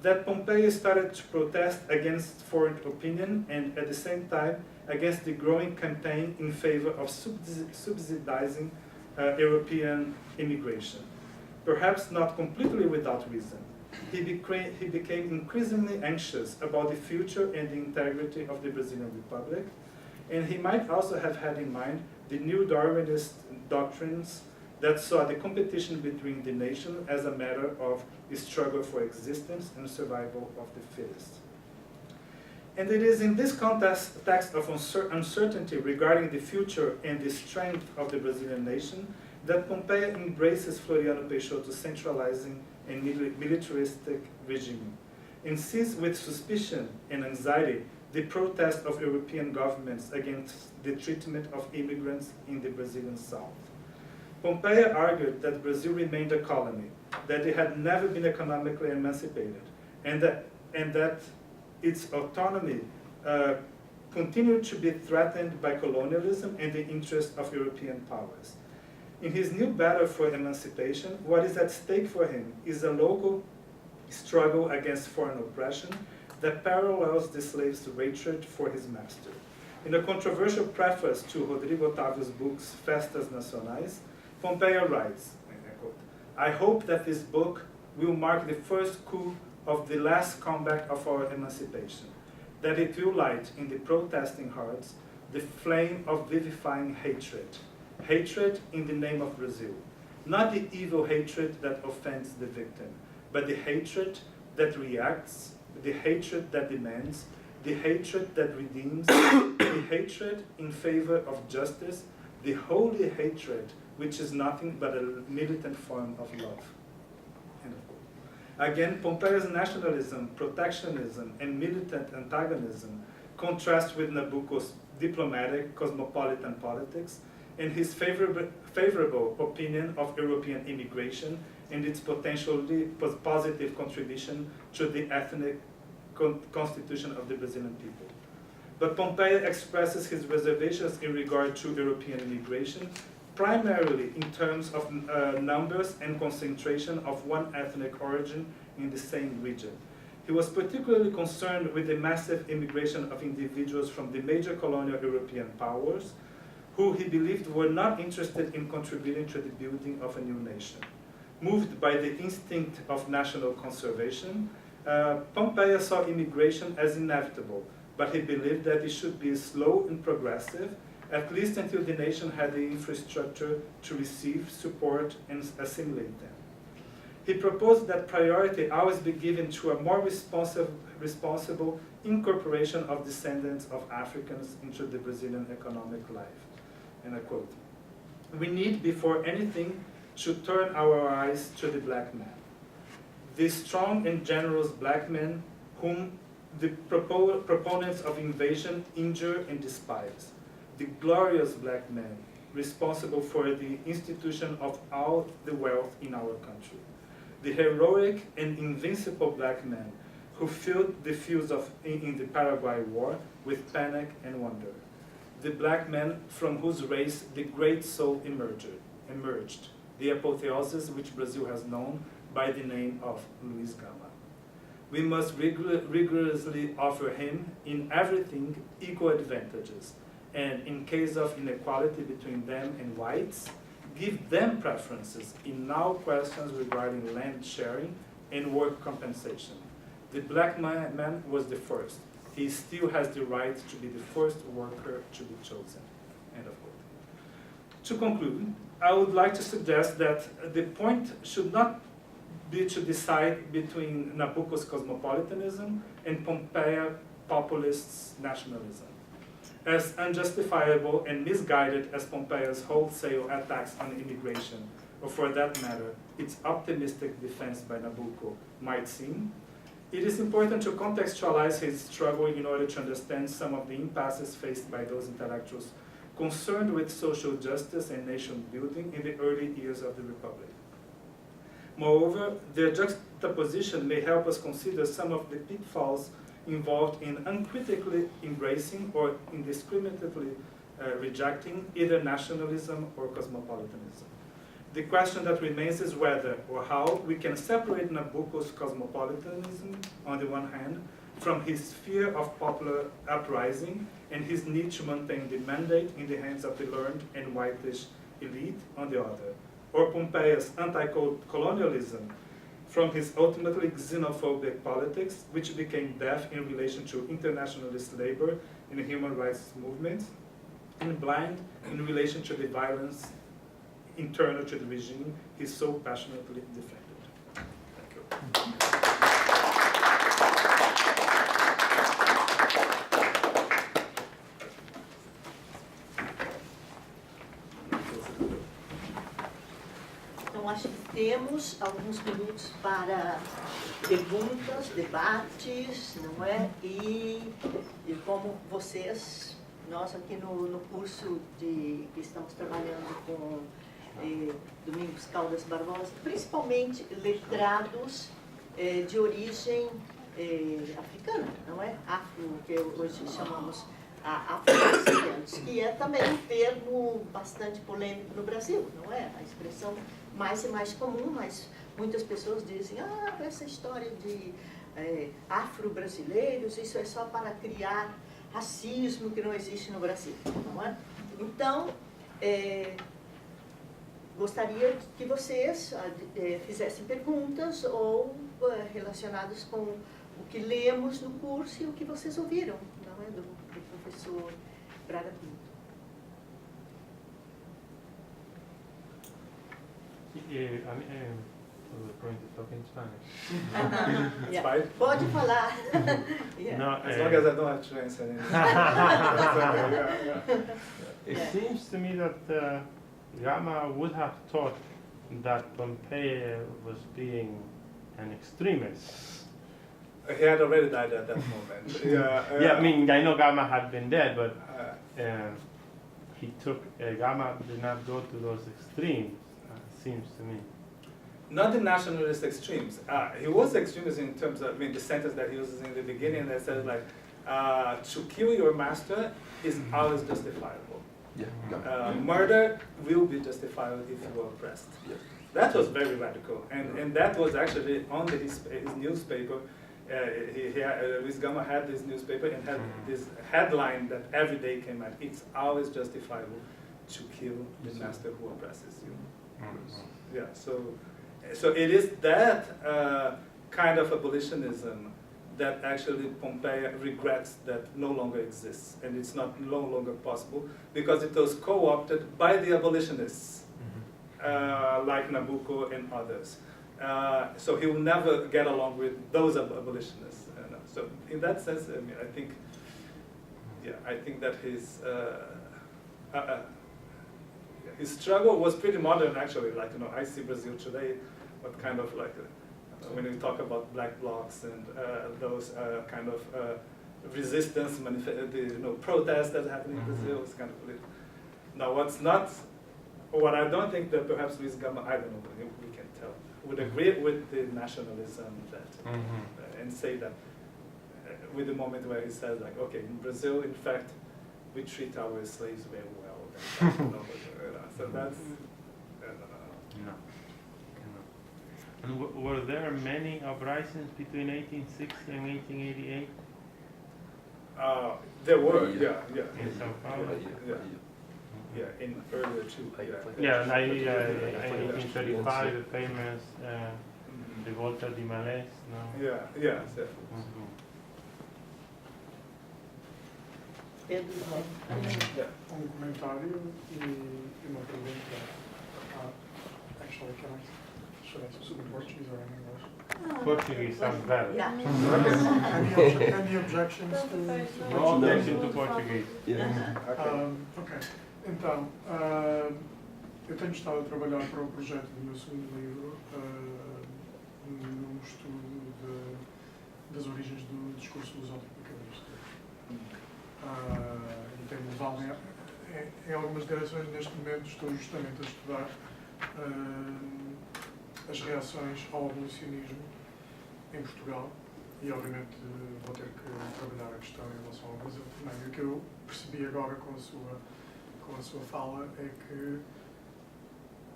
that Pompey started to protest against foreign opinion and at the same time against the growing campaign in favor of subsidizing European immigration. Perhaps not completely without reason. He became increasingly anxious about the future and the integrity of the Brazilian Republic, and he might also have had in mind the new Darwinist doctrines that saw the competition between the nation as a matter of the struggle for existence and survival of the fittest. And it is in this context of uncertainty regarding the future and the strength of the Brazilian nation that Pompey embraces Floriano Peixoto's centralizing and militaristic regime, and sees with suspicion and anxiety the protest of European governments against the treatment of immigrants in the Brazilian South. Pompey argued that Brazil remained a colony, that it had never been economically emancipated, and that its autonomy continued to be threatened by colonialism and the interests of European powers. In his new battle for emancipation, what is at stake for him is a local struggle against foreign oppression that parallels the slave's hatred for his master. In a controversial preface to Rodrigo Otávio's books Festas Nacionais, Pompey writes, and I quote, I hope that this book will mark the first coup of the last comeback of our emancipation, that it will light in the protesting hearts the flame of vivifying hatred, hatred in the name of Brazil, not the evil hatred that offends the victim, but the hatred that reacts, the hatred that demands, the hatred that redeems, the hatred in favor of justice, the holy hatred which is nothing but a militant form of love. End of quote. Again, Pompeio's nationalism, protectionism, and militant antagonism contrast with Nabuco's diplomatic, cosmopolitan politics and his favorable opinion of European immigration and its potentially positive contribution to the ethnic constitution of the Brazilian people. But Pompeo expresses his reservations in regard to European immigration, primarily in terms of numbers and concentration of one ethnic origin in the same region. He was particularly concerned with the massive immigration of individuals from the major colonial European powers, who he believed were not interested in contributing to the building of a new nation. Moved by the instinct of national conservation, Pompeo saw immigration as inevitable, but he believed that it should be slow and progressive, at least until the nation had the infrastructure to receive, support, and assimilate them. He proposed that priority always be given to a more responsible incorporation of descendants of Africans into the Brazilian economic life. And I quote, "We need, before anything, to turn our eyes to the black man. The strong and generous black man whom the proponents of invasion injure and despise. The glorious black man responsible for the institution of all the wealth in our country. The heroic and invincible black man who filled the fields in the Paraguay War with panic and wonder. The black man from whose race the great soul emerged, the apotheosis which Brazil has known by the name of Luiz Gama. We must rigorously offer him in everything equal advantages, and in case of inequality between them and whites, give them preferences in all questions regarding land sharing and work compensation. The black man was the first. He still has the right to be the first worker to be chosen." End of quote. To conclude, I would like to suggest that the point should not be to decide between Nabuco's cosmopolitanism and Pompeo populists' nationalism. As unjustifiable and misguided as Pompeo's wholesale attacks on immigration, or for that matter, its optimistic defense by Nabucco, might seem, it is important to contextualize his struggle in order to understand some of the impasses faced by those intellectuals concerned with social justice and nation building in the early years of the Republic. Moreover, their juxtaposition may help us consider some of the pitfalls involved in uncritically embracing or indiscriminately rejecting either nationalism or cosmopolitanism. The question that remains is whether or how we can separate Nabucco's cosmopolitanism, on the one hand, from his fear of popular uprising and his need to maintain the mandate in the hands of the learned and whitish elite, on the other, or Pompeo's anti-colonialism from his ultimately xenophobic politics, which became deaf in relation to internationalist labor and human rights movements, and blind in relation to the violence internal to the regime he so passionately defended. Thank you. Então, acho que temos alguns minutos para perguntas, debates, não é? E como vocês, nós aqui no curso que estamos trabalhando com Domingos Caldas Barbosa, principalmente letrados de origem africana, não é? Afro, que hoje chamamos afro-brasileiros, que é também um termo bastante polêmico no Brasil, não é? A expressão mais e mais comum, mas muitas pessoas dizem, essa história de afro-brasileiros, isso é só para criar racismo que não existe no Brasil, não é? Então, gostaria que vocês fizessem perguntas ou relacionadas com o que lemos no curso e o que vocês ouviram, não é, do professor Braga Pinto. We're going to talk in Spanish. Yeah. Fine. Pode falar. Yeah. No, As long as I don't have to answer anything. It Yeah. seems to me that Gama would have thought that Pompey was being an extremist. He had already died at that moment. Yeah, I mean, I know Gama had been dead, but uh, he took, Gama did not go to those extremes, seems to me. not the nationalist extremes. He was extremist in terms of, I mean, the sentence that he uses in the beginning that says like, to kill your master is always justifiable. Yeah. Murder will be justifiable if you are oppressed. Yeah. That was very radical, and that was actually on his newspaper. Luis Gama had this newspaper and had this headline that every day came out. It's always justifiable to kill the master who oppresses you. Yeah, so it is that kind of abolitionism that actually Pompey regrets that no longer exists, and it's no longer possible because it was co-opted by the abolitionists, like Nabucco and others. So he will never get along with those abolitionists. So in that sense, I mean, I think that his struggle was pretty modern, actually. Like, you know, I see Brazil today, what kind of like, when we talk about black blocs and those kind of resistance, protests that happen in Brazil, is kind of political. Now, what I don't think that perhaps Luis Gama, I don't know, we can tell, would agree with the nationalism that, and say that, with the moment where he says like, okay, in Brazil, in fact, we treat our slaves very well. So that's, No. And were there many uprisings between 1860 and 1888 there were, Yeah. yeah. in Sao Paulo? Yeah, in earlier too. Yeah, in 1835, the famous Revolta de Malés, no? Yeah. Pedro, Yeah. Comentário e uma pergunta. Actually, should I speak in Portuguese or in English? Portuguese sounds better. Yeah. Any objections to No objection to Portuguese. Ok. Então, eu tenho estado a trabalhar para o projeto do meu segundo livro no estudo das origens do discurso lusotropicalista. E tenho levado em algumas direções. Neste momento estou justamente a estudar as reações ao abolicionismo em Portugal e obviamente vou ter que trabalhar a questão em relação ao Brasil também. E o que eu percebi agora com a sua fala é que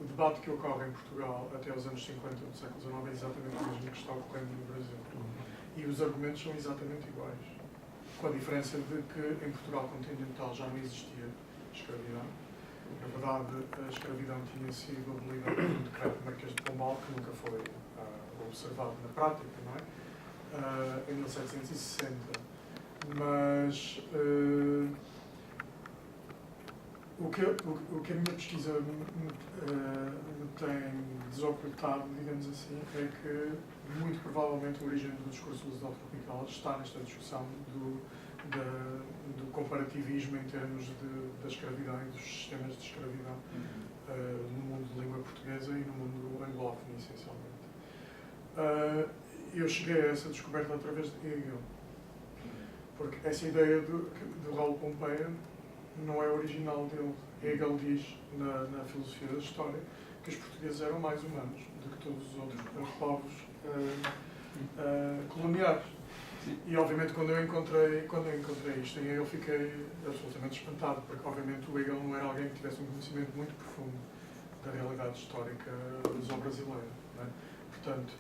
o debate que ocorre em Portugal até os anos 50 do século XIX é exatamente o mesmo que está ocorrendo no Brasil. E os argumentos são exatamente iguais, com a diferença de que em Portugal continental já não existia escravidão. Na verdade, a escravidão tinha sido abolida por um decreto Marquês de Pombal, que nunca foi observado na prática, não é? Em 1760. Mas o que a minha pesquisa me tem desocultado, digamos assim, é que muito provavelmente a origem do discurso lusotropical está nesta discussão do comparativismo em termos da escravidão e dos sistemas de escravidão no mundo de língua portuguesa e no mundo anglófono, essencialmente. Eu cheguei a essa descoberta através de Hegel, porque essa ideia do Raul Pompeia não é original dele. Hegel diz na filosofia da história que os portugueses eram mais humanos do que todos os outros povos coloniais. E obviamente quando eu encontrei isto em Hegel fiquei absolutamente espantado, porque obviamente o Hegel não era alguém que tivesse um conhecimento muito profundo da realidade histórica luso-brasileira, não é? Portanto,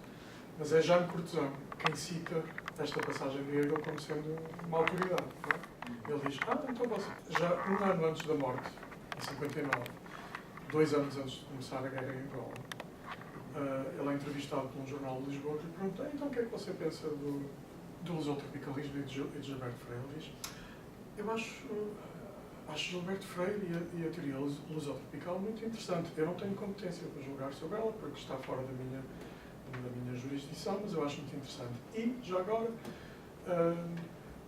mas é Jean Cortesão quem cita esta passagem de Hegel como sendo uma autoridade, não é? Ele diz, então você, já um ano antes da morte, em 59, 2 anos antes de começar a guerra em Angola. Ele é entrevistado por um jornal de Lisboa que lhe pergunta: então o que é que você pensa do lusotropicalismo e de Gilberto Freire? Ele diz: eu acho Gilberto Freire e a teoria lusotropical muito interessante. Eu não tenho competência para julgar sobre ela, porque está fora da minha jurisdição, mas eu acho muito interessante. E, já agora,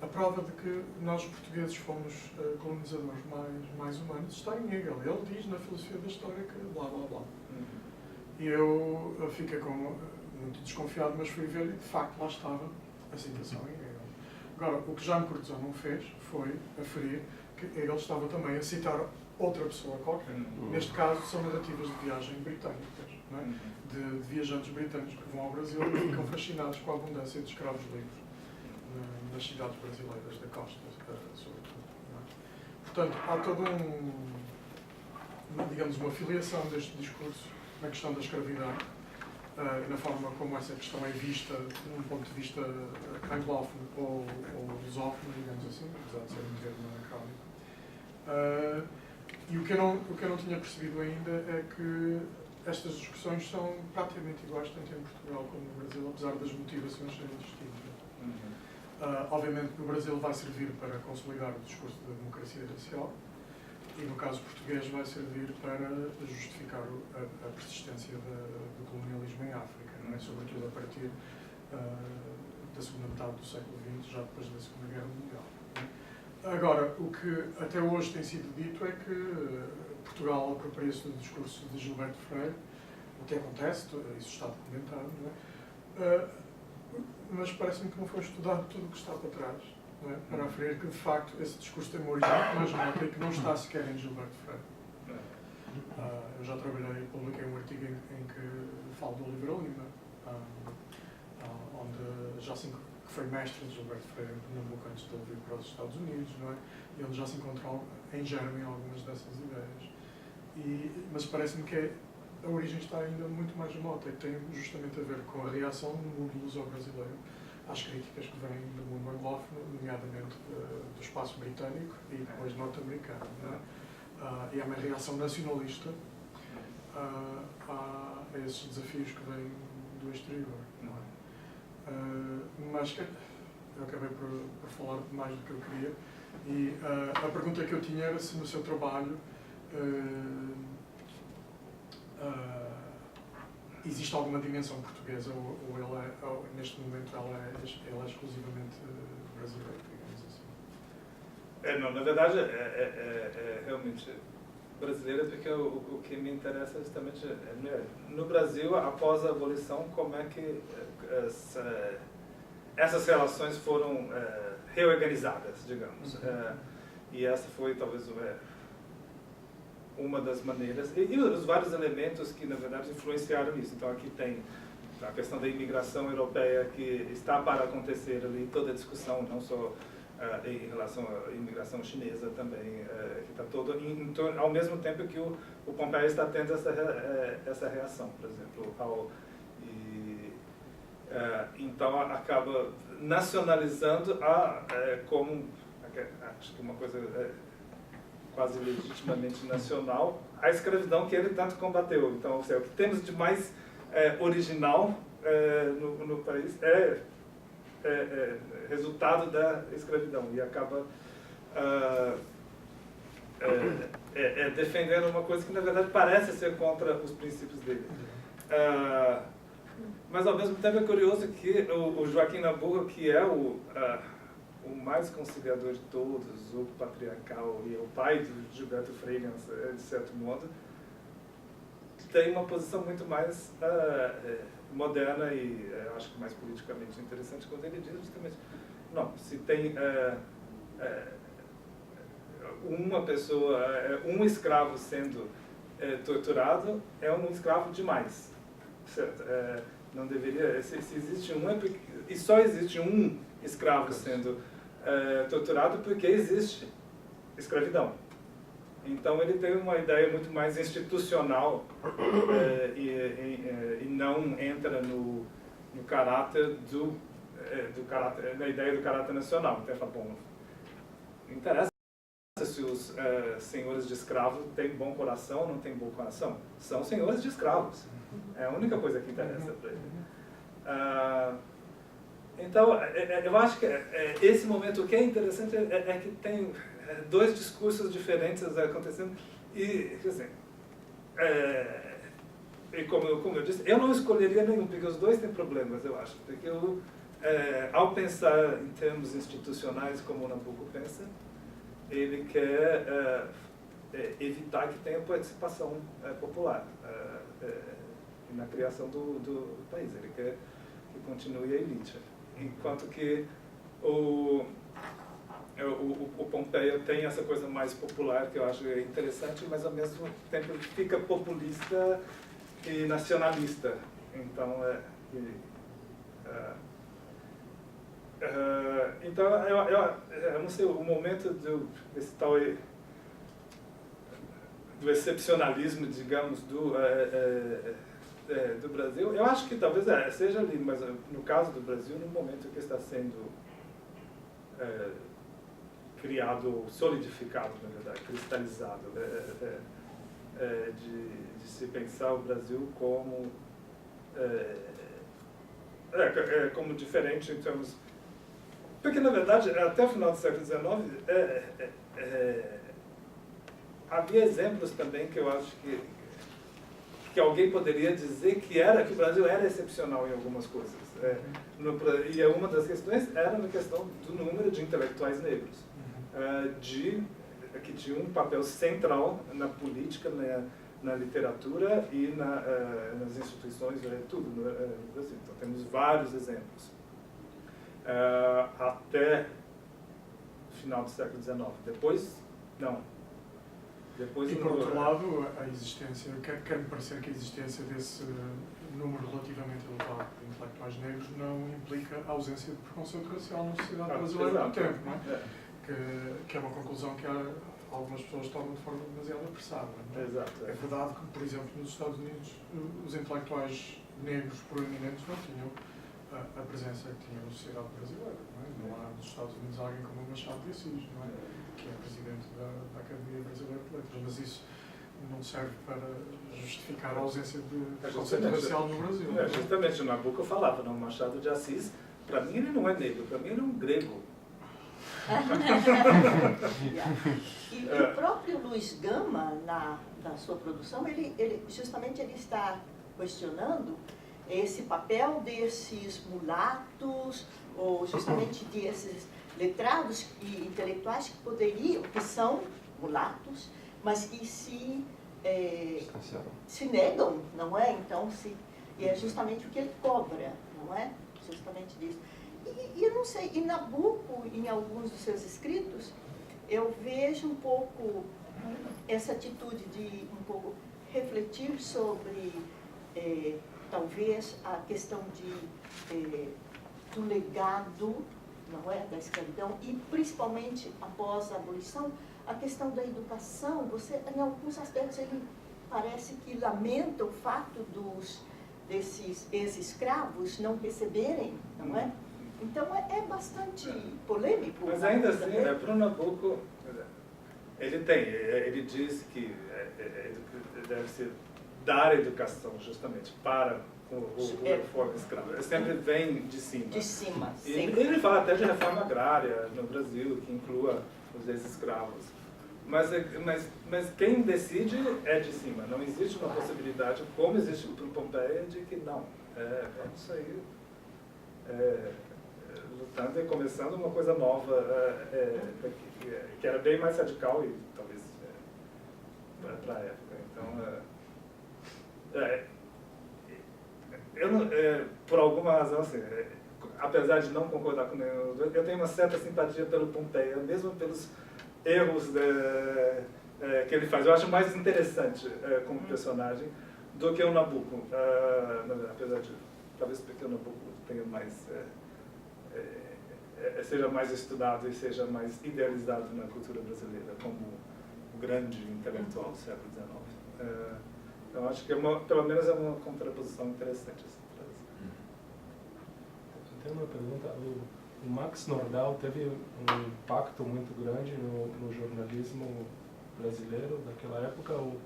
a prova de que nós, portugueses, fomos colonizadores mais humanos está em Hegel. Ele diz na filosofia da história que blá, blá, blá. E eu fiquei muito desconfiado, mas fui ver e, de facto, lá estava a citação em Hegel. Agora, o que Jean Cortesão não fez foi aferir que Hegel estava também a citar outra pessoa qualquer. Neste caso, são narrativas de viagem britânicas, não é? De viajantes britânicos que vão ao Brasil e ficam fascinados com a abundância de escravos livres nas cidades brasileiras da costa, sobretudo. Não é? Portanto, há todo digamos, uma filiação deste discurso na questão da escravidão e na forma como essa questão é vista num ponto de vista anglófono ou lusófono, digamos assim, apesar de ser um termo anacrónico. E o que eu não tinha percebido ainda é que estas discussões são praticamente iguais tanto em Portugal como no Brasil, apesar das motivações serem distintas. Obviamente, no Brasil vai servir para consolidar o discurso da democracia racial e, no caso português, vai servir para justificar a persistência do colonialismo em África, não é? Sobretudo a partir da segunda metade do século XX, já depois da Segunda Guerra Mundial. Agora, o que até hoje tem sido dito é que Portugal apropria-se do discurso de Gilberto Freire, o que acontece, isso está documentado, não é? Mas parece-me que não foi estudado tudo o que está para trás, não é? Para aferir que, de facto, esse discurso tem uma origem mais remota e que não está sequer em Gilberto Freire. Eu já publiquei um artigo em que falo do Oliveira Lima, onde já que foi mestre de Gilberto Freire em Pernambuco antes de ele vir para os Estados Unidos, não é? E onde já se encontrou em germe algumas dessas ideias. Mas parece-me que a origem está ainda muito mais remota e tem justamente a ver com a reação do mundo luso-brasileiro às críticas que vêm do mundo anglófono, nomeadamente do espaço britânico e depois norte-americano. E há uma reação nacionalista a esses desafios que vêm do exterior. Não é? Mas eu acabei por falar mais do que eu queria e a pergunta que eu tinha era se no seu trabalho existe alguma dimensão portuguesa ou neste momento ela é exclusivamente brasileira, digamos assim. Não, na verdade é realmente brasileira, porque o que me interessa justamente no Brasil, após a abolição, como é que essas relações foram reorganizadas, digamos. E essa foi talvez uma das maneiras, e os vários elementos que, na verdade, influenciaram isso. Então, aqui tem a questão da imigração europeia que está para acontecer ali, toda a discussão, não só em relação à imigração chinesa também, que está todo em torno, ao mesmo tempo que o Pompeu está tendo essa reação, por exemplo, então acaba nacionalizando como acho que uma coisa quase legitimamente nacional, a escravidão que ele tanto combateu. Então, o que temos de mais original no país é resultado da escravidão e acaba defendendo uma coisa que, na verdade, parece ser contra os princípios dele. Mas, ao mesmo tempo, é curioso que o Joaquim Nabuco, que é o mais conciliador de todos, o patriarcal e o pai de Gilberto Freire, de certo modo, tem uma posição muito mais moderna e acho que mais politicamente interessante, quando ele diz justamente, não, se tem uma pessoa, um escravo sendo torturado, é um escravo demais, certo? Não deveria, se existe um, e só existe um escravo sendo torturado porque existe escravidão. Então ele tem uma ideia muito mais institucional e não entra no caráter na ideia do caráter nacional. Então ele fala, bom, não interessa se os senhores de escravos têm bom coração ou não têm bom coração. São senhores de escravos. É a única coisa que interessa para ele. Então, eu acho que esse momento, o que é interessante é que tem dois discursos diferentes acontecendo. E, assim, e como eu disse, eu não escolheria nenhum, porque os dois têm problemas, eu acho. Porque ao pensar em termos institucionais, como o Nabucco pensa, ele quer evitar que tenha participação popular na criação do país. Ele quer que continue a elite. Enquanto que o Pompeia tem essa coisa mais popular, que eu acho interessante, mas ao mesmo tempo fica populista e nacionalista. Então, então eu não sei, o momento desse tal do excepcionalismo, digamos, do Brasil, eu acho que talvez seja ali, mas no caso do Brasil, no momento que está sendo criado, solidificado, na verdade, cristalizado, de se pensar o Brasil como como diferente em termos... Porque, na verdade, até o final do século XIX, havia exemplos também que eu acho que alguém poderia dizer que o Brasil era excepcional em algumas coisas. E uma das questões era na questão do número de intelectuais negros, que tinham um papel central na política, na literatura e nas instituições, tudo no Brasil. Então, temos vários exemplos. Até o final do século XIX. Depois, não. Depois, e por outro lado, a existência, quer-me parecer que a existência desse número relativamente elevado de intelectuais negros não implica a ausência de preconceito racial na sociedade brasileira do tempo, não é? Que é uma conclusão que algumas pessoas tomam de forma demasiado apressada. Não é? Exato. É verdade que, por exemplo, nos Estados Unidos, os intelectuais negros proeminentes não tinham a presença que tinham na sociedade brasileira. Não é? Não há nos Estados Unidos alguém como o Machado de Assis, não é? Que é presidente da Academia Brasileira de Letras, mas isso não serve para justificar a ausência de preconceito racial no Brasil. Justamente, o Nabucco falava, não, Machado de Assis, para mim ele não é negro, para mim ele é um grego. E o próprio Luiz Gama, na sua produção, ele justamente está questionando esse papel desses mulatos, ou justamente desses letrados e intelectuais que são mulatos, mas que se negam, não é? Então, e é justamente o que ele cobra, não é? Justamente disso. E eu não sei, e Nabucco, em alguns dos seus escritos, eu vejo um pouco essa atitude de um pouco refletir sobre, talvez, a questão do legado, não é, da escravidão, e principalmente após a abolição, a questão da educação. Você, em alguns aspectos, ele parece que lamenta o fato desses ex-escravos não receberem, não é? Então é polêmico. Mas ainda assim, para o Nabucco, ele diz que deve-se dar educação justamente para o reforma escrava. Ele sempre vem de cima. De cima, Ele fala até de reforma agrária no Brasil, que inclua os ex-escravos. Mas quem decide é de cima. Não existe uma possibilidade, como existe para o Pompeia, de que não. Vamos sair lutando e começando uma coisa nova, que era bem mais radical e talvez para a época. Então, por alguma razão, assim, apesar de não concordar com nenhum dos dois, eu tenho uma certa simpatia pelo Pompeia, mesmo pelos erros que ele faz. Eu acho mais interessante como personagem do que o Nabucco, apesar de talvez porque o Nabucco tenha mais seja mais estudado e seja mais idealizado na cultura brasileira como o grande intelectual do século XIX. Eu acho que pelo menos é uma contraposição interessante. Tem uma pergunta. O Max Nordau teve um impacto muito grande no jornalismo brasileiro daquela época, ou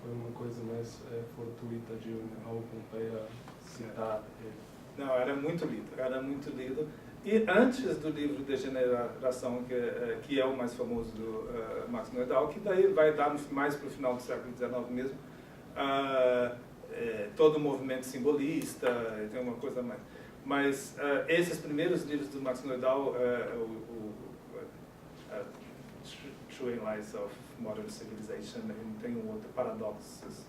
foi uma coisa mais fortuita de Raul Pompeia citar ele? Não, era muito lido. E antes do livro Degeneração, que é o mais famoso do Max Nordau, que daí vai dar mais para o final do século XIX mesmo, todo o movimento simbolista, tem uma coisa mais. Mas esses primeiros livros do Max Nordau, True Lies of Modern Civilization, e tem um outro, Paradoxos,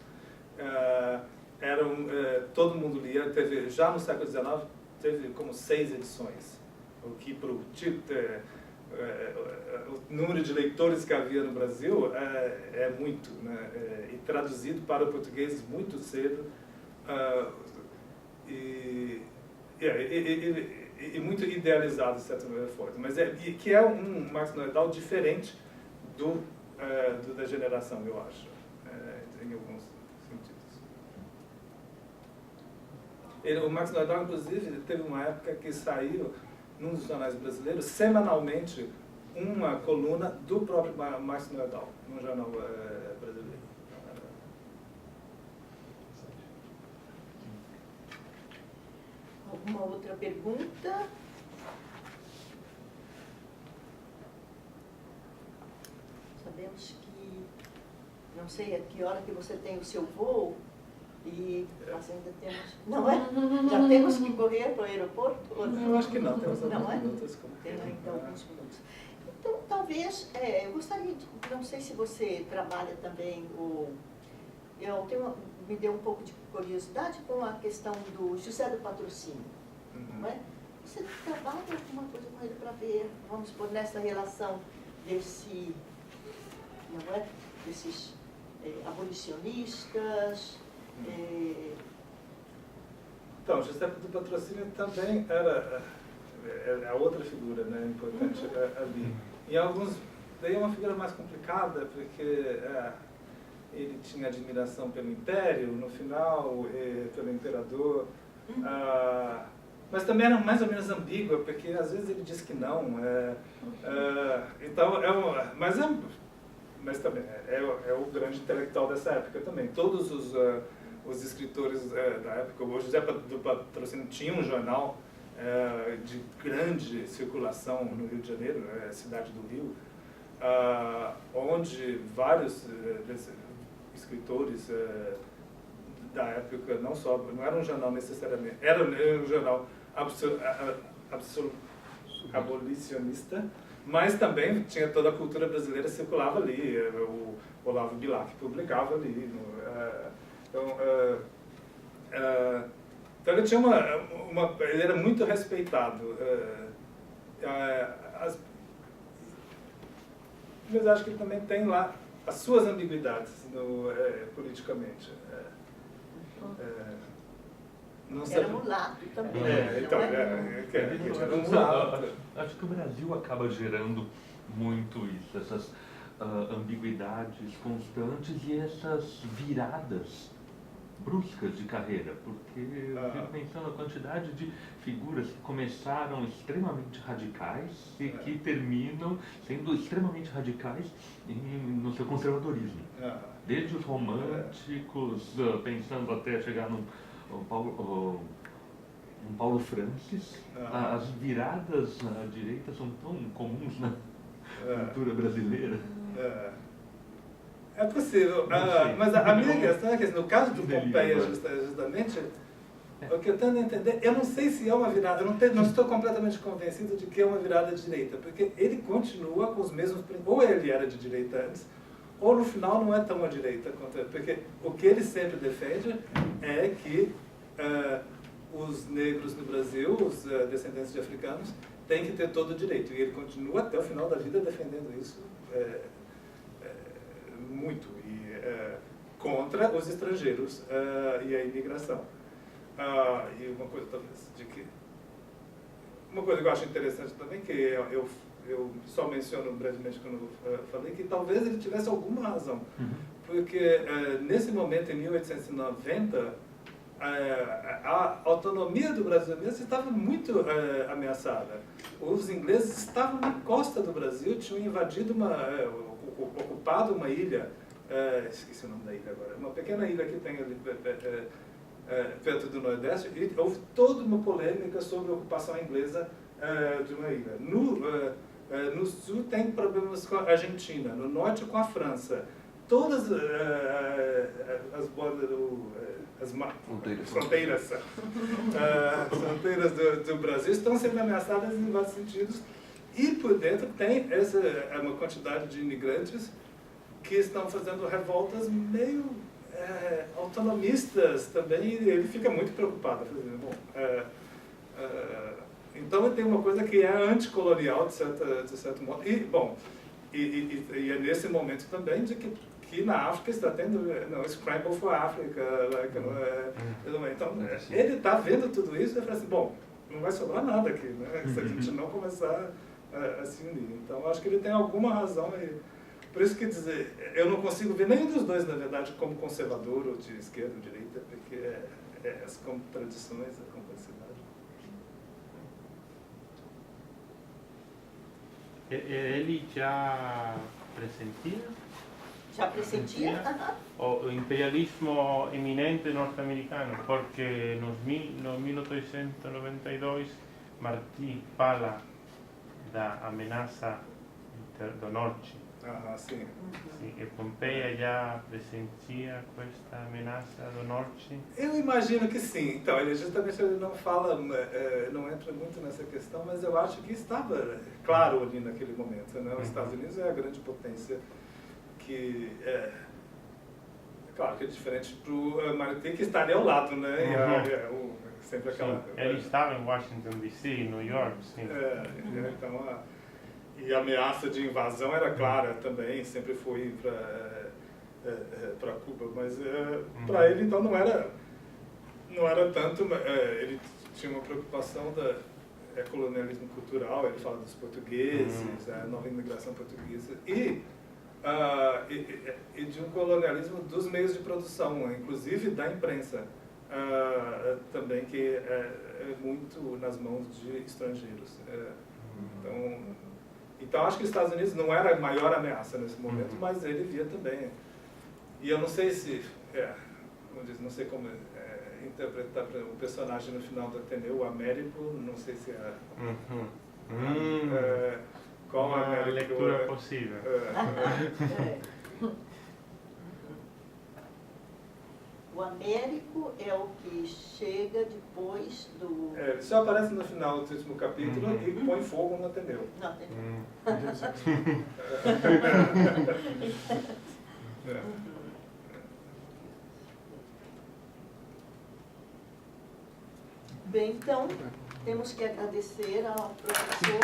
todo mundo lia, já no século XIX, teve como 6 edições, o que para o número de leitores que havia no Brasil é muito, né? E traduzido para o português muito cedo, e muito idealizado, de certa forma, mas que é um Max Nordau diferente da geração, eu acho, em alguns sentidos. O Max Nordau, inclusive, teve uma época que saiu, num dos jornais brasileiros, semanalmente, uma coluna do próprio Max Nordau, num jornal brasileiro. Alguma outra pergunta? Sabemos que, não sei a que hora que você tem o seu voo, e nós ainda temos, não é? Já temos que correr para o aeroporto? Eu acho que não, temos alguns não é? minutos. Tem ainda alguns minutos. Então, talvez, eu gostaria de, não sei se você trabalha também, me deu um pouco de curiosidade com a questão do José do Patrocínio, não é? Você trabalha alguma coisa com ele para ver, vamos supor, nessa relação desses abolicionistas? Então, José do Patrocínio também era a outra figura, né, importante ali. Em alguns, daí é uma figura mais complicada, porque ele tinha admiração pelo Império, no final, pelo Imperador, mas também era mais ou menos ambígua, porque às vezes ele diz que não. Então, mas também é o grande intelectual dessa época também. Todos os escritores da época, o José do Patrocínio tinha um jornal de grande circulação no Rio de Janeiro, cidade do Rio, onde vários escritores da época, não era um jornal necessariamente, era um jornal abolicionista, mas também tinha toda a cultura brasileira circulava ali, o Olavo Bilac publicava ali. Então ele tinha ele era muito respeitado. Mas acho que ele também tem lá as suas ambiguidades politicamente. Era mulato também. Então, era mulato. Acho que o Brasil acaba gerando muito isso, essas ambiguidades constantes e essas viradas bruscas de carreira, porque eu fico pensando a quantidade de figuras que começaram extremamente radicais e que terminam sendo extremamente radicais no seu conservadorismo. Desde os românticos, pensando até chegar num Paulo Francis, as viradas à direita são tão comuns na cultura brasileira. É possível, mas a minha questão é que no caso do Pompeia, justamente, o que eu tento entender, eu não sei se é uma virada, não estou completamente convencido de que é uma virada de direita, porque ele continua com os mesmos, ou ele era de direita antes, ou no final não é tão à direita, porque o que ele sempre defende é que os negros no Brasil, os descendentes de africanos, têm que ter todo o direito, e ele continua até o final da vida defendendo isso muito, e contra os estrangeiros e a imigração. E uma coisa que eu acho interessante também, que eu só menciono brevemente quando falei, que talvez ele tivesse alguma razão, porque nesse momento, em 1890, a autonomia do Brasil mesmo estava muito ameaçada. Os ingleses estavam na costa do Brasil, tinham invadido ocupado uma ilha, esqueci o nome da ilha agora, uma pequena ilha que tem ali perto do Nordeste, e houve toda uma polêmica sobre a ocupação inglesa de uma ilha. No sul tem problemas com a Argentina, no norte com a França. Todas as bordas, as fronteiras do Brasil estão sendo ameaçadas em vários sentidos. E por dentro tem uma quantidade de imigrantes que estão fazendo revoltas meio autonomistas também, e ele fica muito preocupado. Então tem uma coisa que é anticolonial, de certo modo. E, bom, e é nesse momento também de que na África está tendo Scramble for Africa. Então, ele está vendo tudo isso e fala assim, bom, não vai sobrar nada aqui, né, se a gente não começar a se unir. Então, acho que ele tem alguma razão aí. Por isso que dizer, eu não consigo ver nenhum dos dois, na verdade, como conservador ou de esquerda ou direita, porque as contradições, a complexidade. Ele já pressentia? Já pressentia? O imperialismo eminente norte-americano, porque no 1892 Martí fala da ameaça do norte. Sim. Sim, e Pompeia já pressentia esta ameaça do norte? Eu imagino que sim. Então, ele justamente não fala, não entra muito nessa questão, mas eu acho que estava claro ali naquele momento, né? Os Estados Unidos é a grande potência que claro que é diferente para o Martí, que está ali ao lado, né? Sempre aquela... Ele estava em Washington D.C., New York, sim. Então, e a ameaça de invasão era clara também, sempre foi para Cuba, mas para ele então não era tanto, ele tinha uma preocupação da colonialismo cultural, ele fala dos portugueses, a nova imigração portuguesa, e de um colonialismo dos meios de produção, inclusive da imprensa, também, que é muito nas mãos de estrangeiros. Então acho que os Estados Unidos não era a maior ameaça nesse momento, mas ele via também. E eu não sei se, como diz, não sei como interpretar o personagem no final do Ateneu, o Américo, não sei se é... qual uma Américo leitura possível. O Américo é o que chega depois do... ele só aparece no final do último capítulo e põe fogo no Ateneu. Não, Ateneu. Bem, então, temos que agradecer ao professor.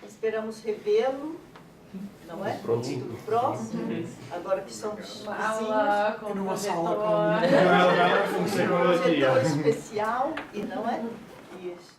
Esperamos revê-lo, não é? No próximo, agora que somos Aula vizinhos. com Numa sala trajetória. com Com Um projetor especial, e não é? Isso.